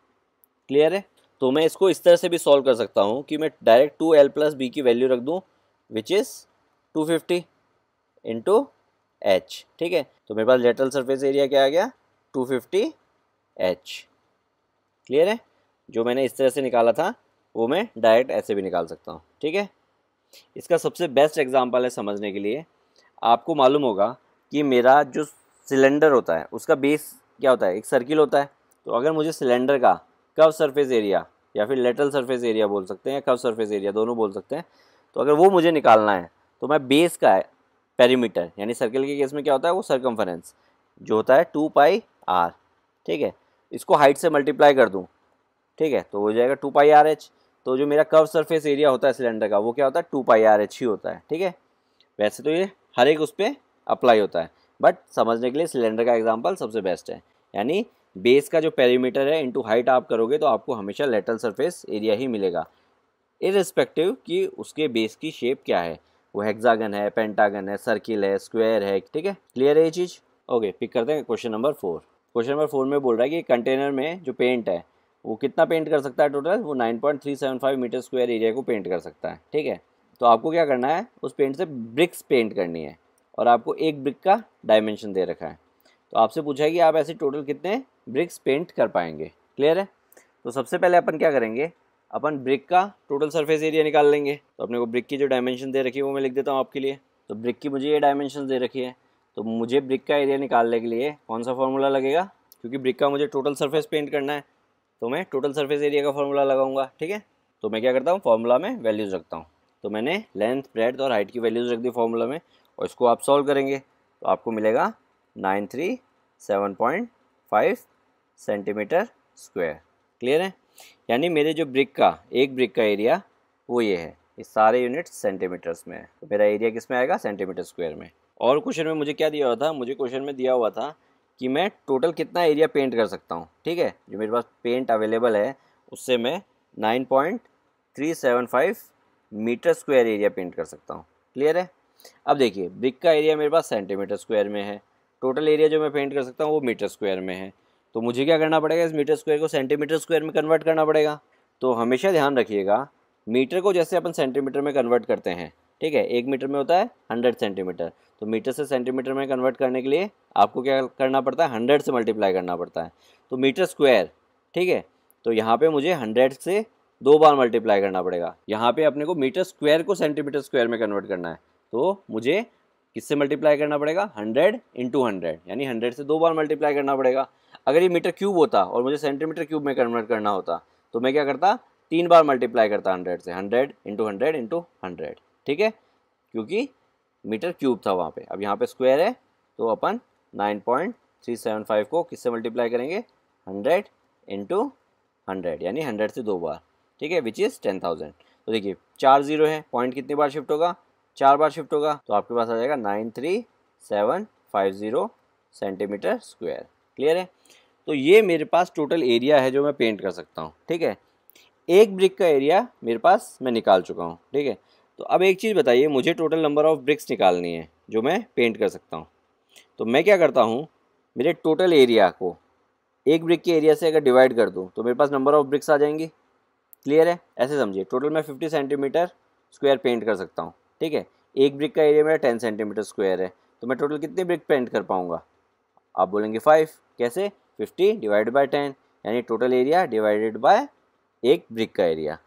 Speaker 1: क्लियर है? तो मैं इसको इस तरह से भी सॉल्व कर सकता हूँ कि मैं डायरेक्ट 2L+B की वैल्यू रख दूँ, विच इज़ 250 × H। ठीक है, तो मेरे पास लेटरल सरफेस एरिया क्या आ गया, 250H। क्लियर है? जो मैंने इस तरह से निकाला था वो मैं डायरेक्ट ऐसे भी निकाल सकता हूँ। ठीक है, इसका सबसे बेस्ट एग्जांपल है समझने के लिए, आपको मालूम होगा कि मेरा जो सिलेंडर होता है उसका बेस क्या होता है, एक सर्किल होता है। तो अगर मुझे सिलेंडर का कर्व सरफेस एरिया या फिर लेटरल सरफेस एरिया बोल सकते हैं, या कर्व सरफेस एरिया दोनों बोल सकते हैं, तो अगर वो मुझे निकालना है तो मैं बेस का पेरीमीटर, यानी सर्किल के केस में क्या होता है वो सर्कमफरेंस, जो होता है 2πr, ठीक है। इसको हाइट से मल्टीप्लाई कर दूँ, ठीक है, तो हो जाएगा 2πrh। तो जो मेरा कर्व सरफेस एरिया होता है सिलेंडर का वो क्या होता है 2πrh ही होता है, ठीक है। वैसे तो ये हर एक उस पर अप्लाई होता है, बट समझने के लिए सिलेंडर का एग्जांपल सबसे बेस्ट है। यानी बेस का जो पेरीमीटर है इनटू हाइट आप करोगे तो आपको हमेशा लेटरल सरफेस एरिया ही मिलेगा, इररिस्पेक्टिव कि उसके बेस की शेप क्या है, वो हेक्सागन है, पेंटागन है, सर्किल है, स्क्वायर है, ठीक है। क्लियर है ये चीज़? ओके, पिक करते हैं क्वेश्चन नंबर 4। क्वेश्चन नंबर 4 में बोल रहा है कि कंटेनर में जो पेंट है वो कितना पेंट कर सकता है टोटल, वो 9.375 मीटर स्क्वायर एरिया को पेंट कर सकता है, ठीक है। तो आपको क्या करना है, उस पेंट से ब्रिक्स पेंट करनी है और आपको एक ब्रिक का डायमेंशन दे रखा है। तो आपसे पूछा है कि आप ऐसे टोटल कितने ब्रिक्स पेंट कर पाएंगे। क्लियर है? तो सबसे पहले अपन क्या करेंगे, अपन ब्रिक का टोटल सरफेस एरिया निकाल लेंगे। तो अपने को ब्रिक की जो डायमेंशन दे रखी है वो मैं लिख देता हूँ आपके लिए। तो ब्रिक की मुझे ये डायमेंशन दे रखी है, तो मुझे ब्रिक का एरिया निकालने के लिए कौन सा फॉर्मूला लगेगा, क्योंकि ब्रिक का मुझे टोटल सरफेस पेंट करना है तो मैं टोटल सरफेस एरिया का फॉर्मूला लगाऊंगा, ठीक है। तो मैं क्या करता हूँ, फॉर्मूला में वैल्यूज़ रखता हूँ। तो मैंने लेंथ, ब्रेड्थ और हाइट की वैल्यूज़ रख दी फॉर्मूला में, और इसको आप सॉल्व करेंगे तो आपको मिलेगा 937.5 सेंटीमीटर स्क्वायर। क्लियर है? यानी मेरे जो ब्रिक का एक ब्रिक का एरिया वो ये है, इस सारे यूनिट्स सेंटीमीटर्स में है, तो मेरा एरिया किस में आएगा, सेंटीमीटर स्क्वायर में। और क्वेश्चन में मुझे क्या दिया हुआ था, मुझे क्वेश्चन में दिया हुआ था कि मैं टोटल कितना एरिया पेंट कर सकता हूँ, ठीक है। जो मेरे पास पेंट अवेलेबल है उससे मैं 9.375 मीटर स्क्वायर एरिया पेंट कर सकता हूँ। क्लियर है? अब देखिए, ब्रिक का एरिया मेरे पास सेंटीमीटर स्क्वायर में है, टोटल एरिया जो मैं पेंट कर सकता हूँ वो मीटर स्क्वायर में है। तो मुझे क्या करना पड़ेगा, इस मीटर स्क्वायर को सेंटीमीटर स्क्वायर में कन्वर्ट करना पड़ेगा। तो हमेशा ध्यान रखिएगा, मीटर को जैसे अपन सेंटीमीटर में कन्वर्ट करते हैं, ठीक है, 1 मीटर में होता है 100 सेंटीमीटर, तो मीटर से सेंटीमीटर में कन्वर्ट करने के लिए आपको क्या करना पड़ता है, 100 से मल्टीप्लाई करना पड़ता है। तो मीटर स्क्वायर, ठीक है, तो यहाँ पे मुझे 100 से 2 बार मल्टीप्लाई करना पड़ेगा। यहाँ पे अपने को मीटर स्क्वायर को सेंटीमीटर स्क्वायर में कन्वर्ट करना है, तो मुझे किससे मल्टीप्लाई करना पड़ेगा, 100 इंटू 100, यानी 100 से 2 बार मल्टीप्लाई करना पड़ेगा। अगर ये मीटर क्यूब होता और मुझे सेंटीमीटर क्यूब में कन्वर्ट करना होता तो मैं क्या करता, 3 बार मल्टीप्लाई करता 100 से, 100 इंटू 100 इंटू 100, ठीक है, क्योंकि मीटर क्यूब था वहाँ पे। अब यहाँ पे स्क्वायर है तो अपन 9.375 को किससे मल्टीप्लाई करेंगे, 100 इंटू 100, यानी 100 से 2 बार, ठीक है, विच इज़ 10,000। तो देखिए 4 जीरो है, पॉइंट कितनी बार शिफ्ट होगा, 4 बार शिफ्ट होगा, तो आपके पास आ जाएगा 93750 सेंटीमीटर स्क्वायर। क्लियर है? तो ये मेरे पास टोटल एरिया है जो मैं पेंट कर सकता हूँ, ठीक है। एक ब्रिक का एरिया मेरे पास मैं निकाल चुका हूँ, ठीक है। तो अब एक चीज़ बताइए, मुझे टोटल नंबर ऑफ़ ब्रिक्स निकालनी है जो मैं पेंट कर सकता हूँ। तो मैं क्या करता हूँ, मेरे टोटल एरिया को एक ब्रिक के एरिया से अगर डिवाइड कर दूँ तो मेरे पास नंबर ऑफ़ ब्रिक्स आ जाएंगी। क्लियर है? ऐसे समझिए, टोटल मैं 50 सेंटीमीटर स्क्वायर पेंट कर सकता हूँ, ठीक है। एक ब्रिक का एरिया मेरा 10 सेंटीमीटर स्क्वायर है, तो मैं टोटल कितने ब्रिक पेंट कर पाऊँगा, आप बोलेंगे 5। कैसे? 50 डिवाइड बाय 10, यानी टोटल एरिया डिवाइडेड बाय एक ब्रिक का एरिया।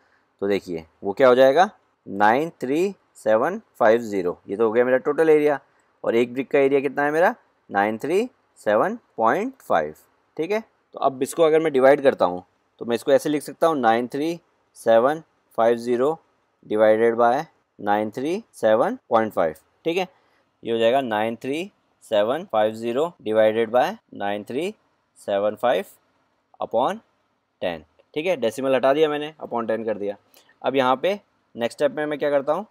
Speaker 1: तो देखिए वो क्या हो जाएगा, 93750, ये तो हो गया मेरा टोटल एरिया, और एक ब्रिक का एरिया कितना है मेरा, 937.5, ठीक है। तो अब इसको अगर मैं डिवाइड करता हूँ तो मैं इसको ऐसे लिख सकता हूँ, 93750 डिवाइडेड बाय 937.5, ठीक है। ये हो जाएगा 93750 डिवाइडेड बाय 9375 अपॉन 10, ठीक है। डेसिमल हटा दिया मैंने, अपॉन 10 कर दिया। अब यहाँ पे नेक्स्ट स्टेप में मैं क्या करता हूँ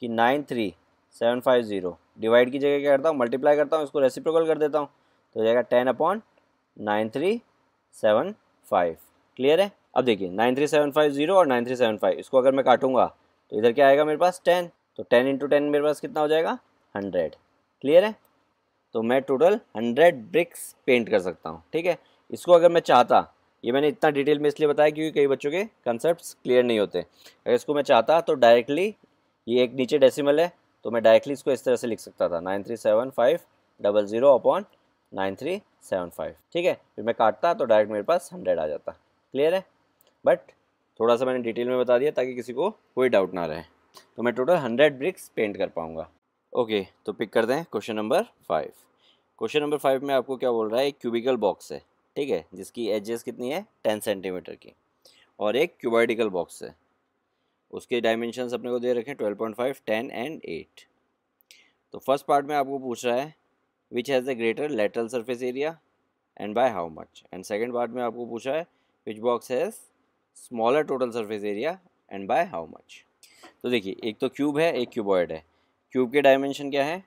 Speaker 1: कि 93750 डिवाइड की जगह क्या करता हूँ, मल्टीप्लाई करता हूँ, इसको रेसिप्रोकल कर देता हूँ, तो हो जाएगा 10 अपॉन 9375। क्लियर है? अब देखिए 93750 और 9375, इसको अगर मैं काटूंगा तो इधर क्या आएगा मेरे पास, 10, तो 10 इंटू 10 मेरे पास कितना हो जाएगा, 100। क्लियर है? तो मैं टोटल 100 ब्रिक्स पेंट कर सकता हूँ, ठीक है। इसको अगर मैं चाहता, ये मैंने इतना डिटेल में इसलिए बताया क्योंकि कई बच्चों के कंसेप्ट्स क्लियर नहीं होते। अगर इसको मैं चाहता तो डायरेक्टली, ये एक नीचे डेसिमल है तो मैं डायरेक्टली इसको इस तरह से लिख सकता था, 93750 अपॉन 9375, ठीक है। फिर मैं काटता तो डायरेक्ट मेरे पास 100 आ जाता। क्लियर है? बट थोड़ा सा मैंने डिटेल में बता दिया ताकि किसी को कोई डाउट ना रहे। तो मैं टोटल 100 ब्रिक्स पेंट कर पाऊँगा। ओके, तो पिक करते हैं क्वेश्चन नंबर 5। क्वेश्चन नंबर 5 में आपको क्या बोल रहा है, एक क्यूबिकल बॉक्स है, ठीक है, जिसकी एजेस कितनी है, 10 सेंटीमीटर की, और एक क्यूबॉइडिकल बॉक्स है, उसके डायमेंशंस अपने को दे रखे हैं 12.5, 10 एंड 8। तो फर्स्ट पार्ट में आपको पूछ रहा है which has the greater lateral surface area and by how much. And second part में आपको पूछा है which box has smaller total surface area and by how much. तो देखिए, एक तो क्यूब है, एक क्यूबॉइड है। क्यूब के डायमेंशन क्या है,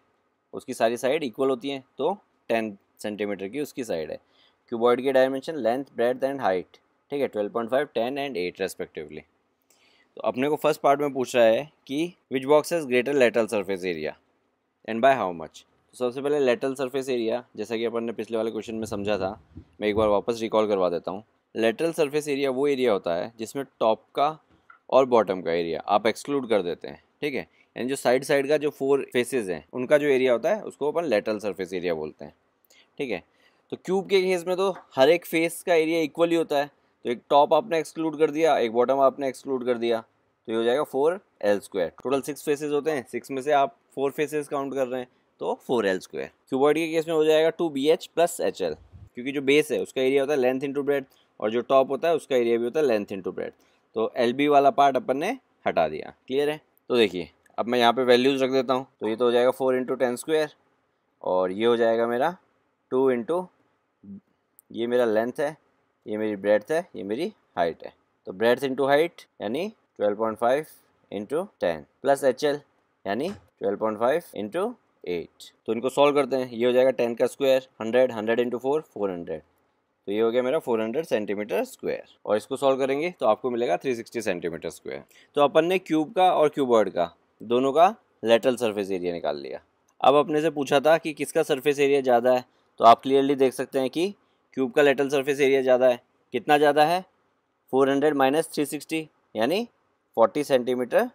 Speaker 1: उसकी सारी साइड इक्वल होती हैं, तो 10 सेंटीमीटर की उसकी साइड है। क्यूबॉइड के dimension length, breadth and height, ठीक है, 12.5, 10 एंड 8 रेस्पेक्टिवली। तो अपने को फर्स्ट पार्ट में पूछ रहा है कि which box has greater lateral surface area and by how much. तो सबसे पहले लेटरल सरफेस एरिया, जैसा कि अपन ने पिछले वाले क्वेश्चन में समझा था, मैं एक बार वापस रिकॉल करवा देता हूँ। लेटरल सरफेस एरिया वो एरिया होता है जिसमें टॉप का और बॉटम का एरिया आप एक्सक्लूड कर देते हैं, ठीक है। यानी जो साइड साइड का जो 4 फेसेस हैं उनका जो एरिया होता है उसको अपन लेटरल सरफेस एरिया बोलते हैं, ठीक है। तो क्यूब के केस में तो हर एक फेस का एरिया इक्वल ही होता है, तो एक टॉप आपने एक्सक्लूड कर दिया, एक बॉटम आपने एक्सक्लूड कर दिया, तो ये हो जाएगा 4l²। टोटल 6 फेसेस होते हैं, 6 में से आप 4 फेसेस काउंट कर रहे हैं, तो 4l²। क्यूबॉइड के केस में हो जाएगा 2bh प्लस hl, क्योंकि जो बेस है उसका एरिया होता है लेंथ इंटू ब्रेड्थ, और जो टॉप होता है उसका एरिया भी होता है लेंथ इंटू ब्रेड्थ। तो LB वाला पार्ट अपन ने हटा दिया। क्लियर है। तो देखिए, अब मैं यहाँ पे वैल्यूज़ रख देता हूँ, तो ये तो हो जाएगा 4 इंटू 10², और ये हो जाएगा मेरा 2 इंटू, ये मेरा लेंथ है, ये मेरी ब्रेड्थ है, ये मेरी हाइट है। तो ब्रेड्थ इंटू हाइट यानी 12.5 इंटू 10 प्लस HL यानी 12.5 इंटू 8। तो इनको सॉल्व करते हैं, ये हो जाएगा 10 का स्क्वायर 100, 100 इंटू 4 400, तो ये हो गया मेरा 400 सेंटीमीटर स्क्वायर। और इसको सॉल्व करेंगे तो आपको मिलेगा 360 सेंटीमीटर स्क्वायर। तो अपन ने क्यूब का और क्यूबॉइड का दोनों का लेटरल सरफेस एरिया निकाल लिया। अब अपने से पूछा था कि किसका सरफेस एरिया ज़्यादा है, तो आप क्लियरली देख सकते हैं कि क्यूब का लेटरल सरफेस एरिया ज़्यादा है। कितना ज़्यादा है, 400 माइनस 360 यानी 40 सेंटीमीटर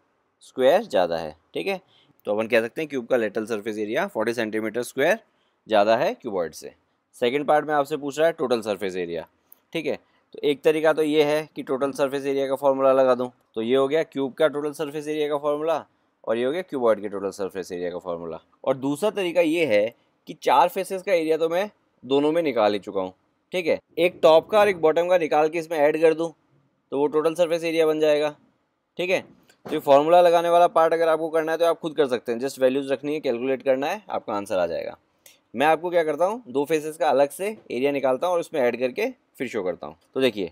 Speaker 1: स्क्वायर ज़्यादा है, ठीक है। तो अपन कह सकते हैं क्यूब का lateral surface area 40 centimetre square ज़्यादा है क्यूबॉइड से। सेकंड पार्ट में आपसे पूछ रहा है टोटल सरफेस एरिया, ठीक है। तो एक तरीका तो ये है कि टोटल सरफेस एरिया का फॉर्मूला लगा दूं, तो ये हो गया क्यूब का टोटल सरफेस एरिया का फॉर्मूला, और ये हो गया क्यूबॉइड के टोटल सरफेस एरिया का फॉर्मूला। और दूसरा तरीका ये है कि 4 फेसेस का एरिया तो मैं दोनों में निकाल ही चुका हूँ, ठीक है। एक टॉप का और एक बॉटम का निकाल के इसमें ऐड कर दूँ तो वो टोटल सरफेस एरिया बन जाएगा, ठीक है। तो ये फॉर्मूला लगाने वाला पार्ट अगर आपको करना है तो आप खुद कर सकते हैं, जस्ट वैल्यूज़ रखनी है, कैलकुलेट करना है, आपका आंसर आ जाएगा। मैं आपको क्या करता हूँ, 2 फेसेस का अलग से एरिया निकालता हूँ और उसमें ऐड करके फिर शो करता हूँ। तो देखिए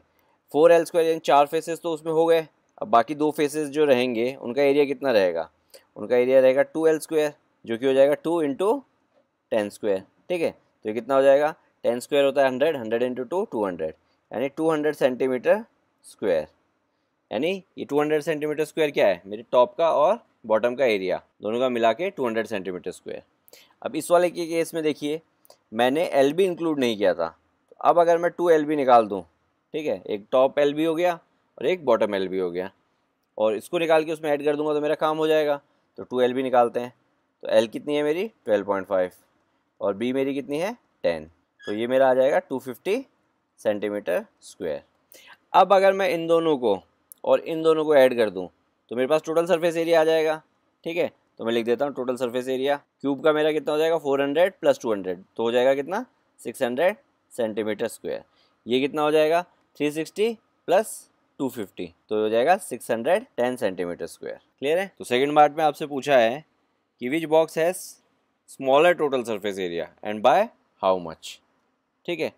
Speaker 1: 4l² यानी 4 फेसेस तो उसमें हो गए। अब बाकी 2 फेसेस जो रहेंगे उनका एरिया कितना रहेगा, उनका एरिया रहेगा 2l², जो कि हो जाएगा 2 इंटू 10², ठीक है। तो ये कितना हो जाएगा, 10² होता है 100, 100 इंटू 2 200 यानी 200 सेंटीमीटर स्क्वायर। यानी ये 200 सेंटीमीटर स्क्वायर क्या है, मेरे टॉप का और बॉटम का एरिया दोनों का मिला के 200 सेंटीमीटर स्क्वायर। अब इस वाले के केस में देखिए मैंने LB इंक्लूड नहीं किया था, तो अब अगर मैं 2LB निकाल दूँ, ठीक है, एक टॉप LB हो गया और एक बॉटम LB हो गया, और इसको निकाल के उसमें ऐड कर दूंगा तो मेरा काम हो जाएगा। तो 2LB निकालते हैं, तो L कितनी है मेरी 12.5 और B मेरी कितनी है 10, तो ये मेरा आ जाएगा 250 सेंटीमीटर स्क्वायर। अब अगर मैं इन दोनों को और इन दोनों को ऐड कर दूं तो मेरे पास टोटल सरफेस एरिया आ जाएगा, ठीक है। तो मैं लिख देता हूँ टोटल सरफेस एरिया क्यूब का मेरा कितना हो जाएगा 400 प्लस 200, तो हो जाएगा कितना 600 सेंटीमीटर स्क्वायर। ये कितना हो जाएगा 360 प्लस 250, तो हो जाएगा 610 सेंटीमीटर स्क्वायर। क्लियर है। तो सेकंड पार्ट में आपसे पूछा है कि which box has smaller total surface area and by how much, ठीक है।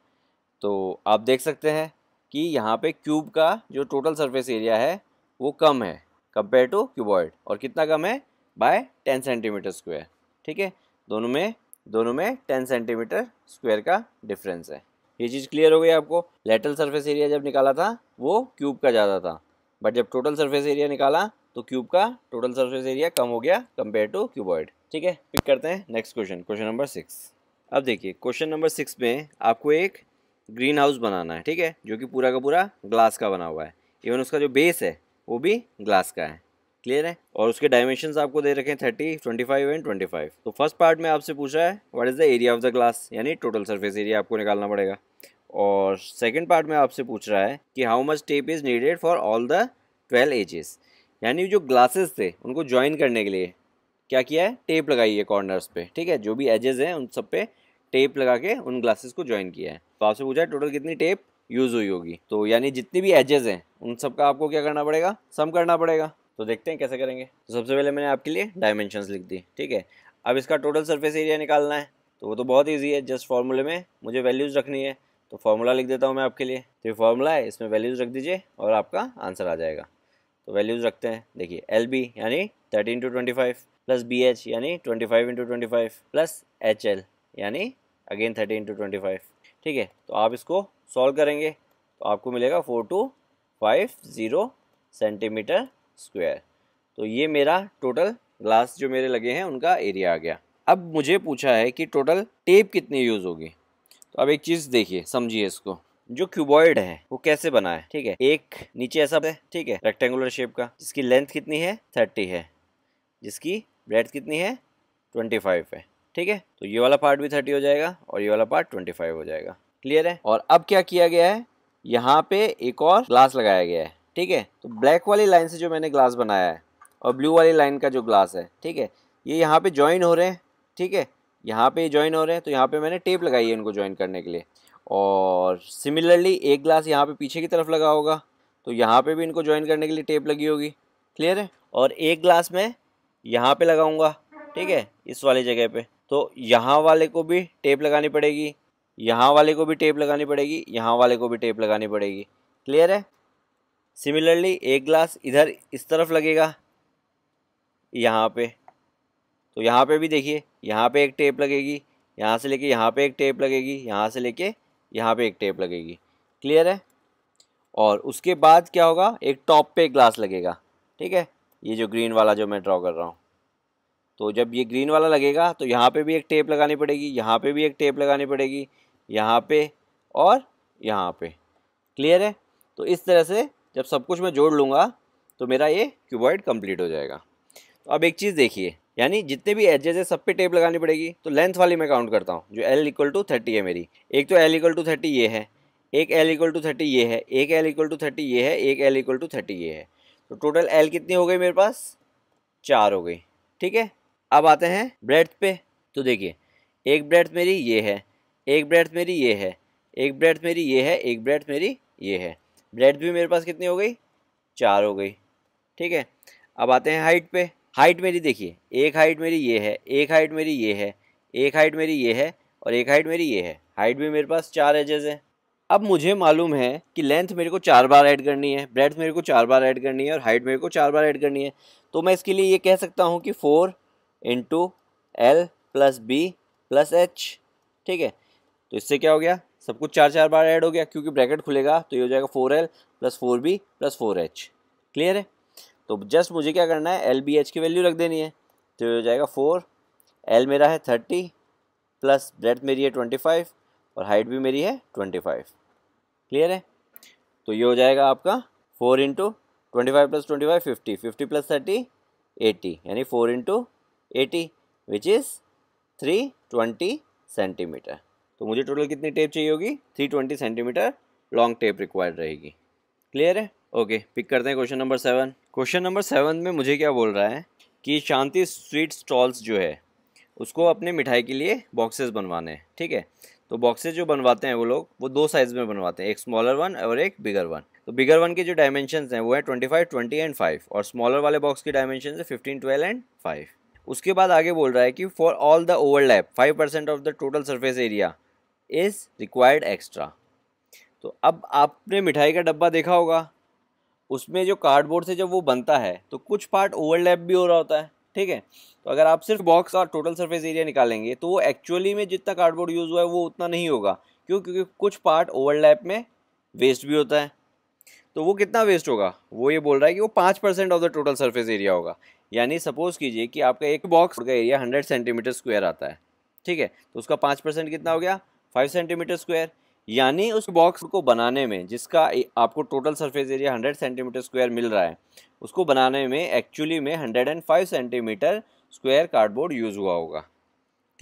Speaker 1: तो आप देख सकते हैं कि यहाँ पे क्यूब का जो टोटल सरफेस एरिया है वो कम है कंपेयर टू क्यूबॉइड, और कितना कम है बाय 10 सेंटीमीटर स्क्वायर, ठीक है। दोनों में 10 सेंटीमीटर स्क्वायर का डिफरेंस है। ये चीज़ क्लियर हो गई आपको। लेटरल सरफेस एरिया जब निकाला था वो क्यूब का ज़्यादा था, बट जब टोटल सरफेस एरिया निकाला तो क्यूब का टोटल सरफेस एरिया कम हो गया कंपेयर टू क्यूबॉइड, ठीक है। पिक करते हैं नेक्स्ट क्वेश्चन, क्वेश्चन नंबर 6। अब देखिए क्वेश्चन नंबर 6 में आपको एक ग्रीन हाउस बनाना है, ठीक है, जो कि पूरा का पूरा ग्लास का बना हुआ है, इवन उसका जो बेस है वो भी ग्लास का है। क्लियर है। और उसके डायमेंशंस आपको दे रखे हैं 30, 25 एंड 25। तो फर्स्ट पार्ट में आपसे पूछा है what is the area of the glass, यानी टोटल सरफेस एरिया आपको निकालना पड़ेगा। और सेकंड पार्ट में आपसे पूछ रहा है कि how much tape is needed for all the 12 edges, यानी जो ग्लासेस थे उनको ज्वाइन करने के लिए क्या किया है, टेप लगाई है कॉर्नर्स पे, ठीक है, जो भी एजेस हैं उन सब पे टेप लगा के उन ग्लासेस को ज्वाइन किया है। तो आपसे पूछा है टोटल कितनी टेप यूज़ हुई होगी, तो यानी जितनी भी एजेस हैं उन सब का आपको क्या करना पड़ेगा, सम करना पड़ेगा। तो देखते हैं कैसे करेंगे। तो सबसे पहले मैंने आपके लिए डायमेंशंस लिख दी, ठीक है। अब इसका टोटल सरफेस एरिया निकालना है, तो वो तो बहुत ईजी है, जस्ट फार्मूले में मुझे वैल्यूज़ रखनी है, तो फार्मूला लिख देता हूँ मैं आपके लिए। तो ये फार्मूला है, इसमें वैल्यूज़ रख दीजिए और आपका आंसर आ जाएगा। तो वैल्यूज़ रखते हैं, देखिए LB यानी 13×25 प्लस BH यानी 25×25 प्लस HL यानी अगेन 30×25। ठीक है, तो आप इसको सॉल्व करेंगे तो आपको मिलेगा 4250 सेंटीमीटर स्क्वायर। तो ये मेरा टोटल ग्लास जो मेरे लगे हैं उनका एरिया आ गया। अब मुझे पूछा है कि टोटल टेप कितनी यूज़ होगी। तो अब एक चीज़ देखिए, समझिए इसको। जो क्यूबॉइड है वो कैसे बना है, ठीक है, एक नीचे ऐसा है, ठीक है, रेक्टेंगुलर शेप का, जिसकी लेंथ कितनी है 30 है, जिसकी ब्रेड्थ कितनी है 25 है। ठीक है, तो ये वाला पार्ट भी 30 हो जाएगा और ये वाला पार्ट 25 हो जाएगा। क्लियर है। और अब क्या किया गया है, यहाँ पे एक और ग्लास लगाया गया है। ठीक है, तो ब्लैक वाली लाइन से जो मैंने ग्लास बनाया है और ब्लू वाली लाइन का जो ग्लास है, ठीक है, ये यहाँ पे ज्वाइन हो रहे हैं। ठीक है, यहाँ पे ज्वाइन हो रहे हैं, तो यहाँ पे मैंने टेप लगाई है इनको ज्वाइन करने के लिए। और सिमिलरली एक ग्लास यहाँ पे पीछे की तरफ लगा होगा, तो यहाँ पे भी इनको ज्वाइन करने के लिए टेप लगी होगी। क्लियर है। और एक ग्लास में यहाँ पे लगाऊंगा, ठीक है, इस वाली जगह पे, तो यहाँ वाले को भी टेप लगानी पड़ेगी, यहाँ वाले को भी टेप लगानी पड़ेगी, यहाँ वाले को भी टेप लगानी पड़ेगी। क्लियर है। सिमिलरली एक ग्लास इधर इस तरफ लगेगा यहाँ पे, तो यहाँ पे भी देखिए, यहाँ पे एक टेप लगेगी, यहाँ से लेके यहाँ पे एक टेप लगेगी, यहाँ से लेके यहाँ पे एक टेप लगेगी। क्लियर है। और उसके बाद क्या होगा, एक टॉप पे ग्लास लगेगा। ठीक है, ये जो ग्रीन वाला जो मैं ड्रॉ कर रहा हूँ, तो जब ये ग्रीन वाला लगेगा तो यहाँ पे भी एक टेप लगानी पड़ेगी, यहाँ पे भी एक टेप लगानी पड़ेगी, यहाँ पे और यहाँ पे। क्लियर है। तो इस तरह से जब सब कुछ मैं जोड़ लूँगा तो मेरा ये क्यूबॉइड कंप्लीट हो जाएगा। तो अब एक चीज़ देखिए, यानी जितने भी एजेस है सब पे टेप लगानी पड़ेगी। तो लेंथ वाली मैं काउंट करता हूँ, जो L = 30 है मेरी। एक तो L = 30 ये है, एक L = 30 ये है, एक L = 30 ये है, एक L = 30 ये है। तो टोटल L कितनी हो गई मेरे पास, 4 हो गई। ठीक है, अब आते हैं ब्रेड्थ पे। तो देखिए, एक ब्रेड्थ मेरी ये है, एक ब्रेड्थ मेरी ये है, एक ब्रेड्थ मेरी ये है, एक ब्रेड्थ मेरी ये है। ब्रेड्थ भी मेरे पास कितनी हो गई, 4 हो गई। ठीक है, अब आते हैं हाइट पे। हाइट मेरी देखिए, एक हाइट मेरी ये है, एक हाइट मेरी ये है, एक हाइट मेरी ये है और एक हाइट मेरी ये है। हाइट भी मेरे पास 4 एजेस है। अब मुझे मालूम है कि लेंथ मेरे को 4 बार ऐड करनी है, ब्रेड्थ मेरे को 4 बार ऐड करनी है और हाइट मेरे को 4 बार ऐड करनी है। तो मैं इसके लिए ये कह सकता हूँ कि 4 × L + B + H। ठीक है, तो इससे क्या हो गया, सब कुछ 4 बार ऐड हो गया, क्योंकि ब्रैकेट खुलेगा तो ये हो जाएगा 4L + 4B + 4H। क्लियर है। तो जस्ट मुझे क्या करना है, LBH की वैल्यू रख देनी है। तो ये हो जाएगा 4, L मेरा है 30 प्लस ब्रेड्थ मेरी है 25 और हाइट भी मेरी है 25। क्लियर है। तो ये हो जाएगा आपका 4 × 25 + 25 50, 50 + 30 80, यानी 4 × 80 विच इज़ 320 सेंटीमीटर। तो मुझे टोटल कितनी टेप चाहिए होगी, 320 सेंटीमीटर लॉन्ग टेप रिक्वायर्ड रहेगी। क्लियर है। ओके, पिक करते हैं क्वेश्चन नंबर 7। क्वेश्चन नंबर 7 में मुझे क्या बोल रहा है कि शांति स्वीट स्टॉल्स जो है उसको अपने मिठाई के लिए बॉक्सेस बनवाने हैं। ठीक है, तो बॉक्सेस जो बनवाते हैं वो लोग, वो 2 साइज़ में बनवाते हैं, एक स्मॉलर वन और एक बिगर वन। तो बिगर वन के जो डायमेंशंस हैं वो है 25, 20 एंड 5, और स्मॉलर वाले बॉक्स की डायमेंशन है 15, 12 एंड 5। उसके बाद आगे बोल रहा है कि for all the overlap 5% of the total surface area is required extra. तो अब आपने मिठाई का डब्बा देखा होगा, उसमें जो कार्डबोर्ड से जब वो बनता है तो कुछ पार्ट ओवरलैप भी हो रहा होता है। ठीक है, तो अगर आप सिर्फ बॉक्स और टोटल सरफेस एरिया निकालेंगे तो वो एक्चुअली में जितना कार्डबोर्ड यूज़ हुआ है वो उतना नहीं होगा। क्यों, क्योंकि कुछ पार्ट ओवरलैप में वेस्ट भी होता है। तो वो कितना वेस्ट होगा, वो ये बोल रहा है कि वो 5% of the total surface area होगा। यानी सपोज कीजिए कि आपका एक बॉक्स का एरिया 100 सेंटीमीटर स्क्वायर आता है। ठीक है, तो उसका 5% कितना हो गया, 5 सेंटीमीटर स्क्वायर। यानी उस बॉक्स को बनाने में जिसका आपको total surface area 100 centimetre square मिल रहा है, उसको बनाने में एक्चुअली में 105 सेंटीमीटर स्क्वायर कार्डबोर्ड यूज़ हुआ होगा।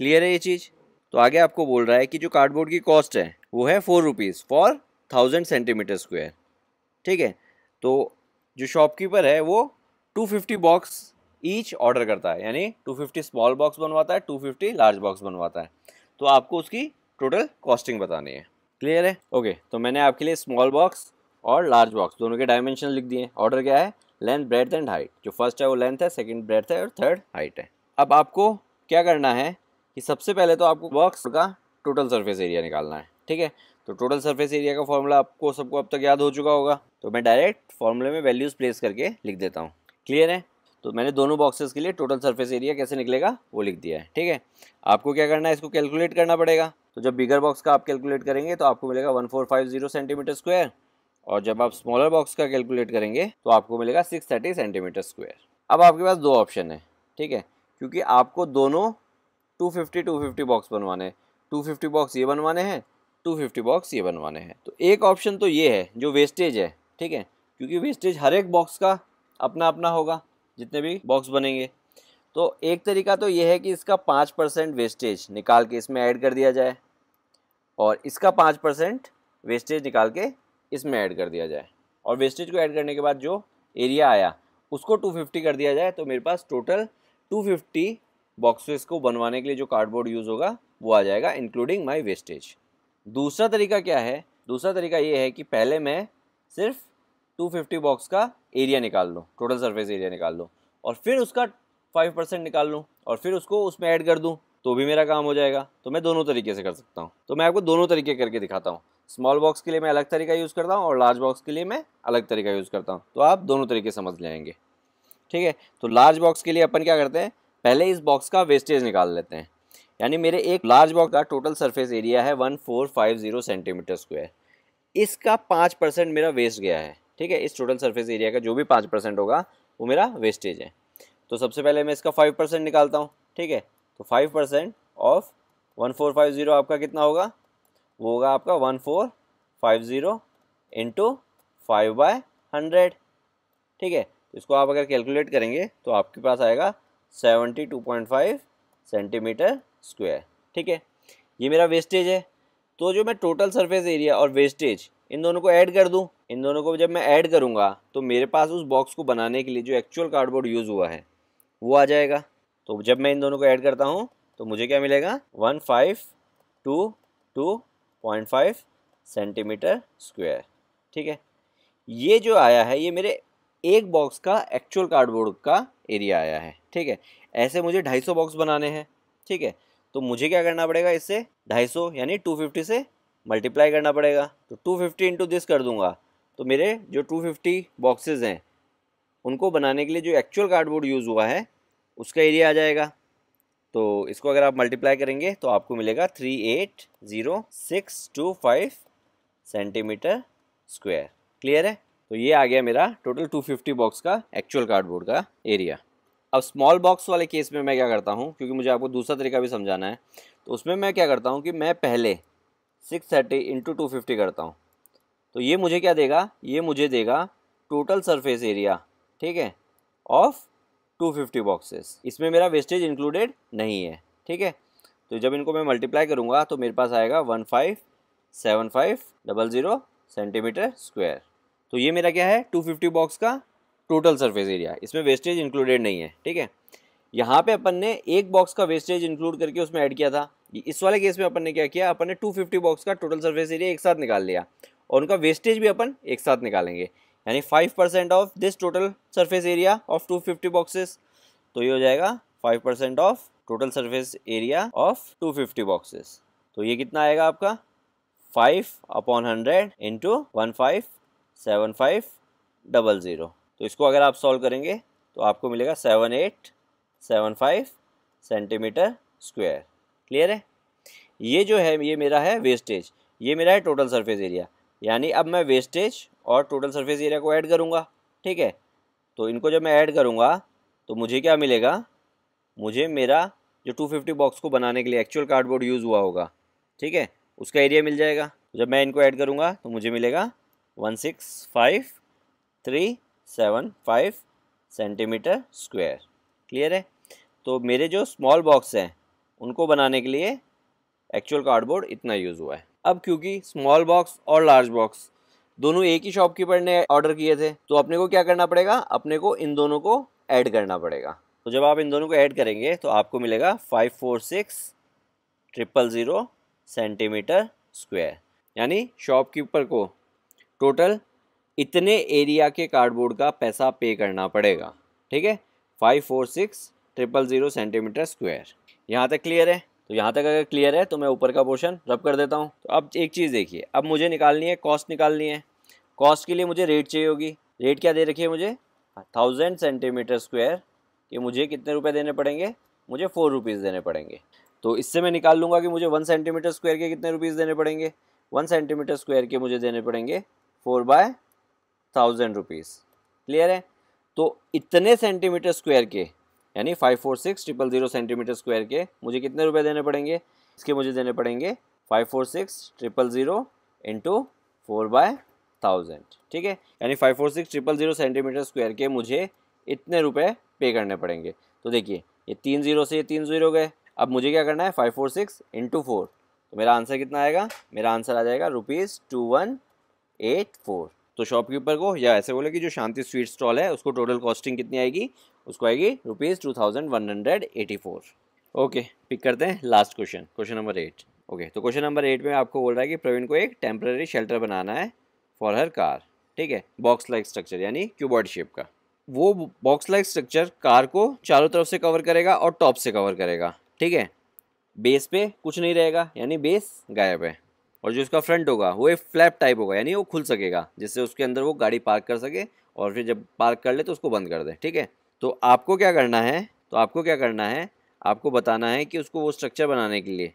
Speaker 1: क्लियर है ये चीज़। तो आगे आपको बोल रहा है कि जो कार्डबोर्ड की कॉस्ट है वो है 4 रुपीज़ फॉर 1000 सेंटीमीटर स्क्वायर। ठीक है, तो जो शॉपकीपर है वो 250 बॉक्स ईच ऑर्डर करता है, यानी 250 स्मॉल बॉक्स बनवाता है, 250 लार्ज बॉक्स बनवाता है। तो आपको उसकी टोटल कॉस्टिंग बतानी है। क्लियर है। ओके, तो मैंने आपके लिए स्मॉल बॉक्स और लार्ज बॉक्स दोनों के डायमेंशन लिख दिए। ऑर्डर क्या है, लेंथ, ब्रेड्थ एंड हाइट। जो फर्स्ट है वो लेंथ है, सेकंड ब्रेड्थ है और थर्ड हाइट है। अब आपको क्या करना है, कि सबसे पहले तो आपको बॉक्स का टोटल सरफेस एरिया निकालना है, ठीक है। तो टोटल सरफेस एरिया का फॉर्मूला आपको सबको अब तक याद हो चुका होगा, तो मैं डायरेक्ट फॉर्मूले में वैल्यूज़ प्लेस करके लिख देता हूँ। क्लियर है? तो मैंने दोनों बॉक्सेस के लिए टोटल सरफेस एरिया कैसे निकलेगा वो लिख दिया है, ठीक है। आपको क्या करना है, इसको कैलकुलेट करना पड़ेगा। तो जब बिगर बॉक्स का आप कैलकुलेट करेंगे तो आपको मिलेगा 1450 सेंटीमीटर स्क्वायर, और जब आप स्मॉलर बॉक्स का कैलकुलेट करेंगे तो आपको मिलेगा 630 सेंटीमीटर स्क्वायर। अब आपके पास दो ऑप्शन है, ठीक है, क्योंकि आपको दोनों 250 बॉक्स बनवाने हैं। 250 बॉक्स ये बनवाने हैं, 250 बॉक्स ये बनवाने हैं। तो एक ऑप्शन तो ये है जो वेस्टेज है, ठीक है, क्योंकि वेस्टेज हर एक बॉक्स का अपना अपना होगा जितने भी बॉक्स बनेंगे। तो एक तरीका तो ये है कि इसका 5% वेस्टेज निकाल के इसमें ऐड कर दिया जाए, और इसका 5% वेस्टेज निकाल के इसमें ऐड कर दिया जाए, और वेस्टेज को ऐड करने के बाद जो एरिया आया उसको 250 कर दिया जाए। तो मेरे पास टोटल 250 बॉक्सेस को बनवाने के लिए जो कार्डबोर्ड यूज़ होगा वो आ जाएगा, इंक्लूडिंग माय वेस्टेज। दूसरा तरीका क्या है? दूसरा तरीका ये है कि पहले मैं सिर्फ 250 बॉक्स का एरिया निकाल लूँ, टोटल सरफेस एरिया निकाल लूँ, और फिर उसका 5% निकाल लूँ और फिर उसको उसमें ऐड कर दूँ, तो भी मेरा काम हो जाएगा। तो मैं दोनों तरीके से कर सकता हूँ। तो मैं आपको दोनों तरीके करके दिखाता हूँ। स्मॉल बॉक्स के लिए मैं अलग तरीका यूज़ करता हूँ और लार्ज बॉक्स के लिए मैं अलग तरीका यूज़ करता हूँ, तो आप दोनों तरीके समझ लेंगे, ठीक है। तो लार्ज बॉक्स के लिए अपन क्या करते हैं, पहले इस बॉक्स का वेस्टेज निकाल लेते हैं। यानी मेरे एक लार्ज बॉक्स का टोटल सरफेस एरिया है 1450 सेंटीमीटर स्क्वायर। इसका 5% मेरा वेस्ट गया है, ठीक है। इस टोटल सरफेस एरिया का जो भी 5% होगा वो मेरा वेस्टेज है। तो सबसे पहले मैं इसका 5% निकालता हूँ, ठीक है। तो 5% ऑफ 1450 आपका कितना होगा? वो होगा आपका 1450 इंटू 5/100, ठीक है। तो इसको आप अगर कैलकुलेट करेंगे तो आपके पास आएगा 72.5 सेंटीमीटर स्क्वायर, ठीक है। ये मेरा वेस्टेज है। तो जो मैं टोटल सरफेस एरिया और वेस्टेज इन दोनों को ऐड कर दूं, इन दोनों को जब मैं ऐड करूंगा तो मेरे पास उस बॉक्स को बनाने के लिए जो एक्चुअल कार्डबोर्ड यूज़ हुआ है वो आ जाएगा। तो जब मैं इन दोनों को ऐड करता हूँ तो मुझे क्या मिलेगा? 1522.5 सेंटीमीटर स्क्वायर, ठीक है। ये जो आया है ये मेरे एक बॉक्स का एक्चुअल कार्डबोर्ड का एरिया आया है, ठीक है। ऐसे मुझे 250 बॉक्स बनाने हैं, ठीक है। तो मुझे क्या करना पड़ेगा, इससे 250 यानी 250 से मल्टीप्लाई करना पड़ेगा। तो 250 इंटू दिस कर दूंगा तो मेरे जो 250 बॉक्सेस हैं उनको बनाने के लिए जो एक्चुअल कार्डबोर्ड यूज़ हुआ है उसका एरिया आ जाएगा। तो इसको अगर आप मल्टीप्लाई करेंगे तो आपको मिलेगा 380,625 सेंटीमीटर स्क्वायर। क्लियर है? तो ये आ गया मेरा टोटल 250 बॉक्स का एक्चुअल कार्डबोर्ड का एरिया। अब स्मॉल बॉक्स वाले केस में मैं क्या करता हूँ, क्योंकि मुझे आपको दूसरा तरीका भी समझाना है, तो उसमें मैं क्या करता हूँ कि मैं पहले 630 इंटू 250 करता हूँ। तो ये मुझे क्या देगा? ये मुझे देगा टोटल सरफेस एरिया, ठीक है, ऑफ 250 बॉक्सेस। इसमें मेरा वेस्टेज इंक्लूडेड नहीं है, ठीक है। तो जब इनको मैं मल्टीप्लाई करूँगा तो मेरे पास आएगा 157500 सेंटीमीटर स्क्वायर। तो ये मेरा क्या है? 250 बॉक्स का टोटल सरफेस एरिया, इसमें वेस्टेज इंक्लूडेड नहीं है, ठीक है। यहाँ पे अपन ने एक बॉक्स का वेस्टेज इंक्लूड करके उसमें ऐड किया था। इस वाले केस में अपन ने क्या किया, अपन ने 250 बॉक्स का टोटल सरफेस एरिया एक साथ निकाल लिया और उनका वेस्टेज भी अपन एक साथ निकालेंगे, यानी 5% of this total surface area of 250 boxes. तो ये हो जाएगा 5% of total surface area of 250 boxes. तो ये कितना आएगा आपका? 5/100 इंटू 157500। तो इसको अगर आप सॉल्व करेंगे तो आपको मिलेगा 7875 सेंटीमीटर स्क्वायर। क्लियर है? ये जो है ये मेरा है वेस्टेज, ये मेरा है टोटल सरफेस एरिया। यानी अब मैं वेस्टेज और टोटल सरफेस एरिया को ऐड करूँगा, ठीक है। तो इनको जब मैं ऐड करूँगा तो मुझे क्या मिलेगा? मुझे मेरा जो 250 बॉक्स को बनाने के लिए एक्चुअल कार्डबोर्ड यूज़ हुआ होगा, ठीक है, उसका एरिया मिल जाएगा। जब मैं इनको ऐड करूँगा तो मुझे मिलेगा 165,375 सेंटीमीटर स्क्वायर। क्लियर है? तो मेरे जो स्मॉल बॉक्स हैं उनको बनाने के लिए एक्चुअल कार्डबोर्ड इतना यूज़ हुआ है। अब क्योंकि स्मॉल बॉक्स और लार्ज बॉक्स दोनों एक ही शॉपकीपर ने ऑर्डर किए थे, तो अपने को क्या करना पड़ेगा? अपने को इन दोनों को ऐड करना पड़ेगा। तो जब आप इन दोनों को ऐड करेंगे तो आपको मिलेगा 546,000 सेंटीमीटर स्क्वायर। यानी शॉपकीपर को टोटल इतने एरिया के कार्डबोर्ड का पैसा पे करना पड़ेगा, ठीक है। 546,000 सेंटीमीटर स्क्वायर। यहाँ तक क्लियर है? तो यहाँ तक अगर क्लियर है तो मैं ऊपर का पोर्शन रब कर देता हूँ। तो अब एक चीज़ देखिए, अब मुझे निकालनी है कॉस्ट, निकालनी है। कॉस्ट के लिए मुझे रेट चाहिए होगी। रेट क्या दे रखी है मुझे, 1000 सेंटीमीटर स्क्वायर कि मुझे कितने रुपए देने पड़ेंगे, मुझे 4 रुपीज़ देने पड़ेंगे। तो इससे मैं निकाल लूँगा कि मुझे 1 सेंटीमीटर स्क्वायर के कितने रुपीज़ देने पड़ेंगे। 1 सेंटीमीटर स्क्वायर के मुझे देने पड़ेंगे 4/1000 रुपीज़। क्लियर है। तो इतने सेंटीमीटर स्क्वायर के यानी 546000 सेंटीमीटर स्क्वायर के मुझे कितने रुपए देने पड़ेंगे, इसके मुझे देने पड़ेंगे 546000 इंटू 4/1000। ठीक है, यानी 546000 सेंटीमीटर स्क्वायर के मुझे इतने रुपए पे करने पड़ेंगे। तो देखिए ये 3 जीरो से ये 3 जीरो गए। अब मुझे क्या करना है, 546 इंटू 4, तो मेरा आंसर कितना आएगा, मेरा आंसर आ जाएगा ₹2184। तो शॉपकीपर को या ऐसे बोले कि जो शांति स्वीट स्टॉल है उसको टोटल कॉस्टिंग कितनी आएगी, उसको आएगी ₹2184। ओके, पिक करते हैं last question, question number 8। Okay, तो क्वेश्चन नंबर 8 में आपको बोल रहा है कि प्रवीण को एक टेम्पररी शेल्टर बनाना है फॉर हर कार। ठीक है, बॉक्स लाइक स्ट्रक्चर यानी क्यूबॉइड शेप का। वो बॉक्स लाइक स्ट्रक्चर कार को चारों तरफ से कवर करेगा और टॉप से कवर करेगा। ठीक है, बेस पे कुछ नहीं रहेगा यानी बेस गायब है, और जो इसका फ्रंट होगा वो एक फ्लैप टाइप होगा यानी वो खुल सकेगा, जिससे उसके अंदर वो गाड़ी पार्क कर सके और फिर जब पार्क कर ले तो उसको बंद कर दे। ठीक है, तो आपको क्या करना है, आपको बताना है कि उसको वो स्ट्रक्चर बनाने के लिए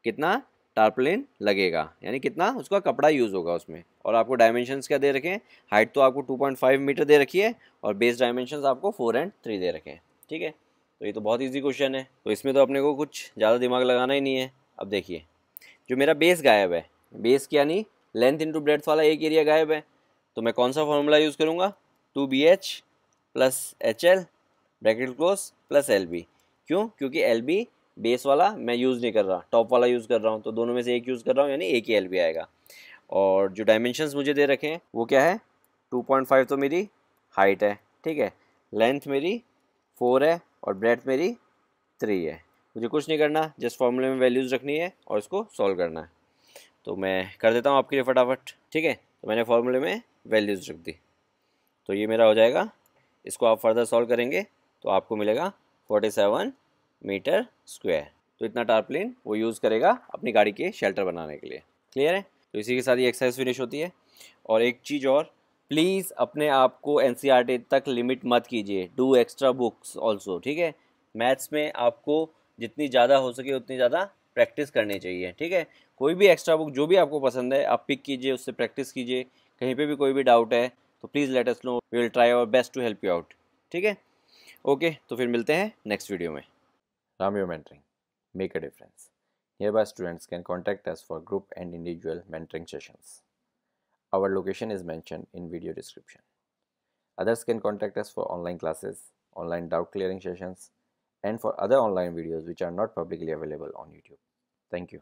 Speaker 1: कितना टारपलिन लगेगा, यानी कितना उसका कपड़ा यूज़ होगा उसमें। और आपको डायमेंशंस क्या दे रखे हैं, हाइट तो आपको 2.5 मीटर दे रखी है और बेस डायमेंशंस आपको 4 और 3 दे रखे हैं। ठीक है, तो ये तो बहुत इजी क्वेश्चन है, तो इसमें तो अपने को कुछ ज़्यादा दिमाग लगाना ही नहीं है। अब देखिए, जो मेरा बेस गायब है, बेस की यानी लेंथ इंटू ब्रेड्थ वाला एक एरिया गायब है, तो मैं कौन सा फॉर्मूला यूज़ करूँगा, 2BH plus HL bracket close plus LB। क्यों, क्योंकि LB बेस वाला मैं यूज़ नहीं कर रहा, टॉप वाला यूज़ कर रहा हूँ, तो दोनों में से एक यूज़ कर रहा हूँ यानी एक ही LB आएगा। और जो डायमेंशंस मुझे दे रखे हैं वो क्या है, 2.5 तो मेरी हाइट है। ठीक है, लेंथ मेरी 4 है और ब्रेड्थ मेरी 3 है। मुझे कुछ नहीं करना, जस्ट फॉर्मूले में वैल्यूज़ रखनी है और इसको सॉल्व करना है। तो मैं कर देता हूँ आपके लिए फटाफट। ठीक है, तो मैंने फॉर्मूले में वैल्यूज़ रख दी, तो ये मेरा हो जाएगा। इसको आप फर्दर सॉल्व करेंगे तो आपको मिलेगा 47 मीटर स्क्वायर। तो इतना टारपलिन वो यूज़ करेगा अपनी गाड़ी के शेल्टर बनाने के लिए। क्लियर है, तो इसी के साथ ये एक्सरसाइज फिनिश होती है। और एक चीज़ और, प्लीज़ अपने आप को NCERT तक लिमिट मत कीजिए, डू एक्स्ट्रा बुक्स ऑल्सो। ठीक है, मैथ्स में आपको जितनी ज़्यादा हो सके उतनी ज़्यादा प्रैक्टिस करनी चाहिए। ठीक है, कोई भी एक्स्ट्रा बुक जो भी आपको पसंद है आप पिक कीजिए, उससे प्रैक्टिस कीजिए। कहीं पे भी कोई भी डाउट है तो please let us know, we will try our best to help you out. ठीक है, ओके, तो फिर मिलते हैं नेक्स्ट वीडियो में। Ramyo Mentoring, make a difference. Hereby students can contact us for group and individual mentoring sessions. Our location is mentioned in video description. Others can contact us for online classes, online doubt clearing sessions, and for other online videos which are not publicly available on YouTube. Thank you.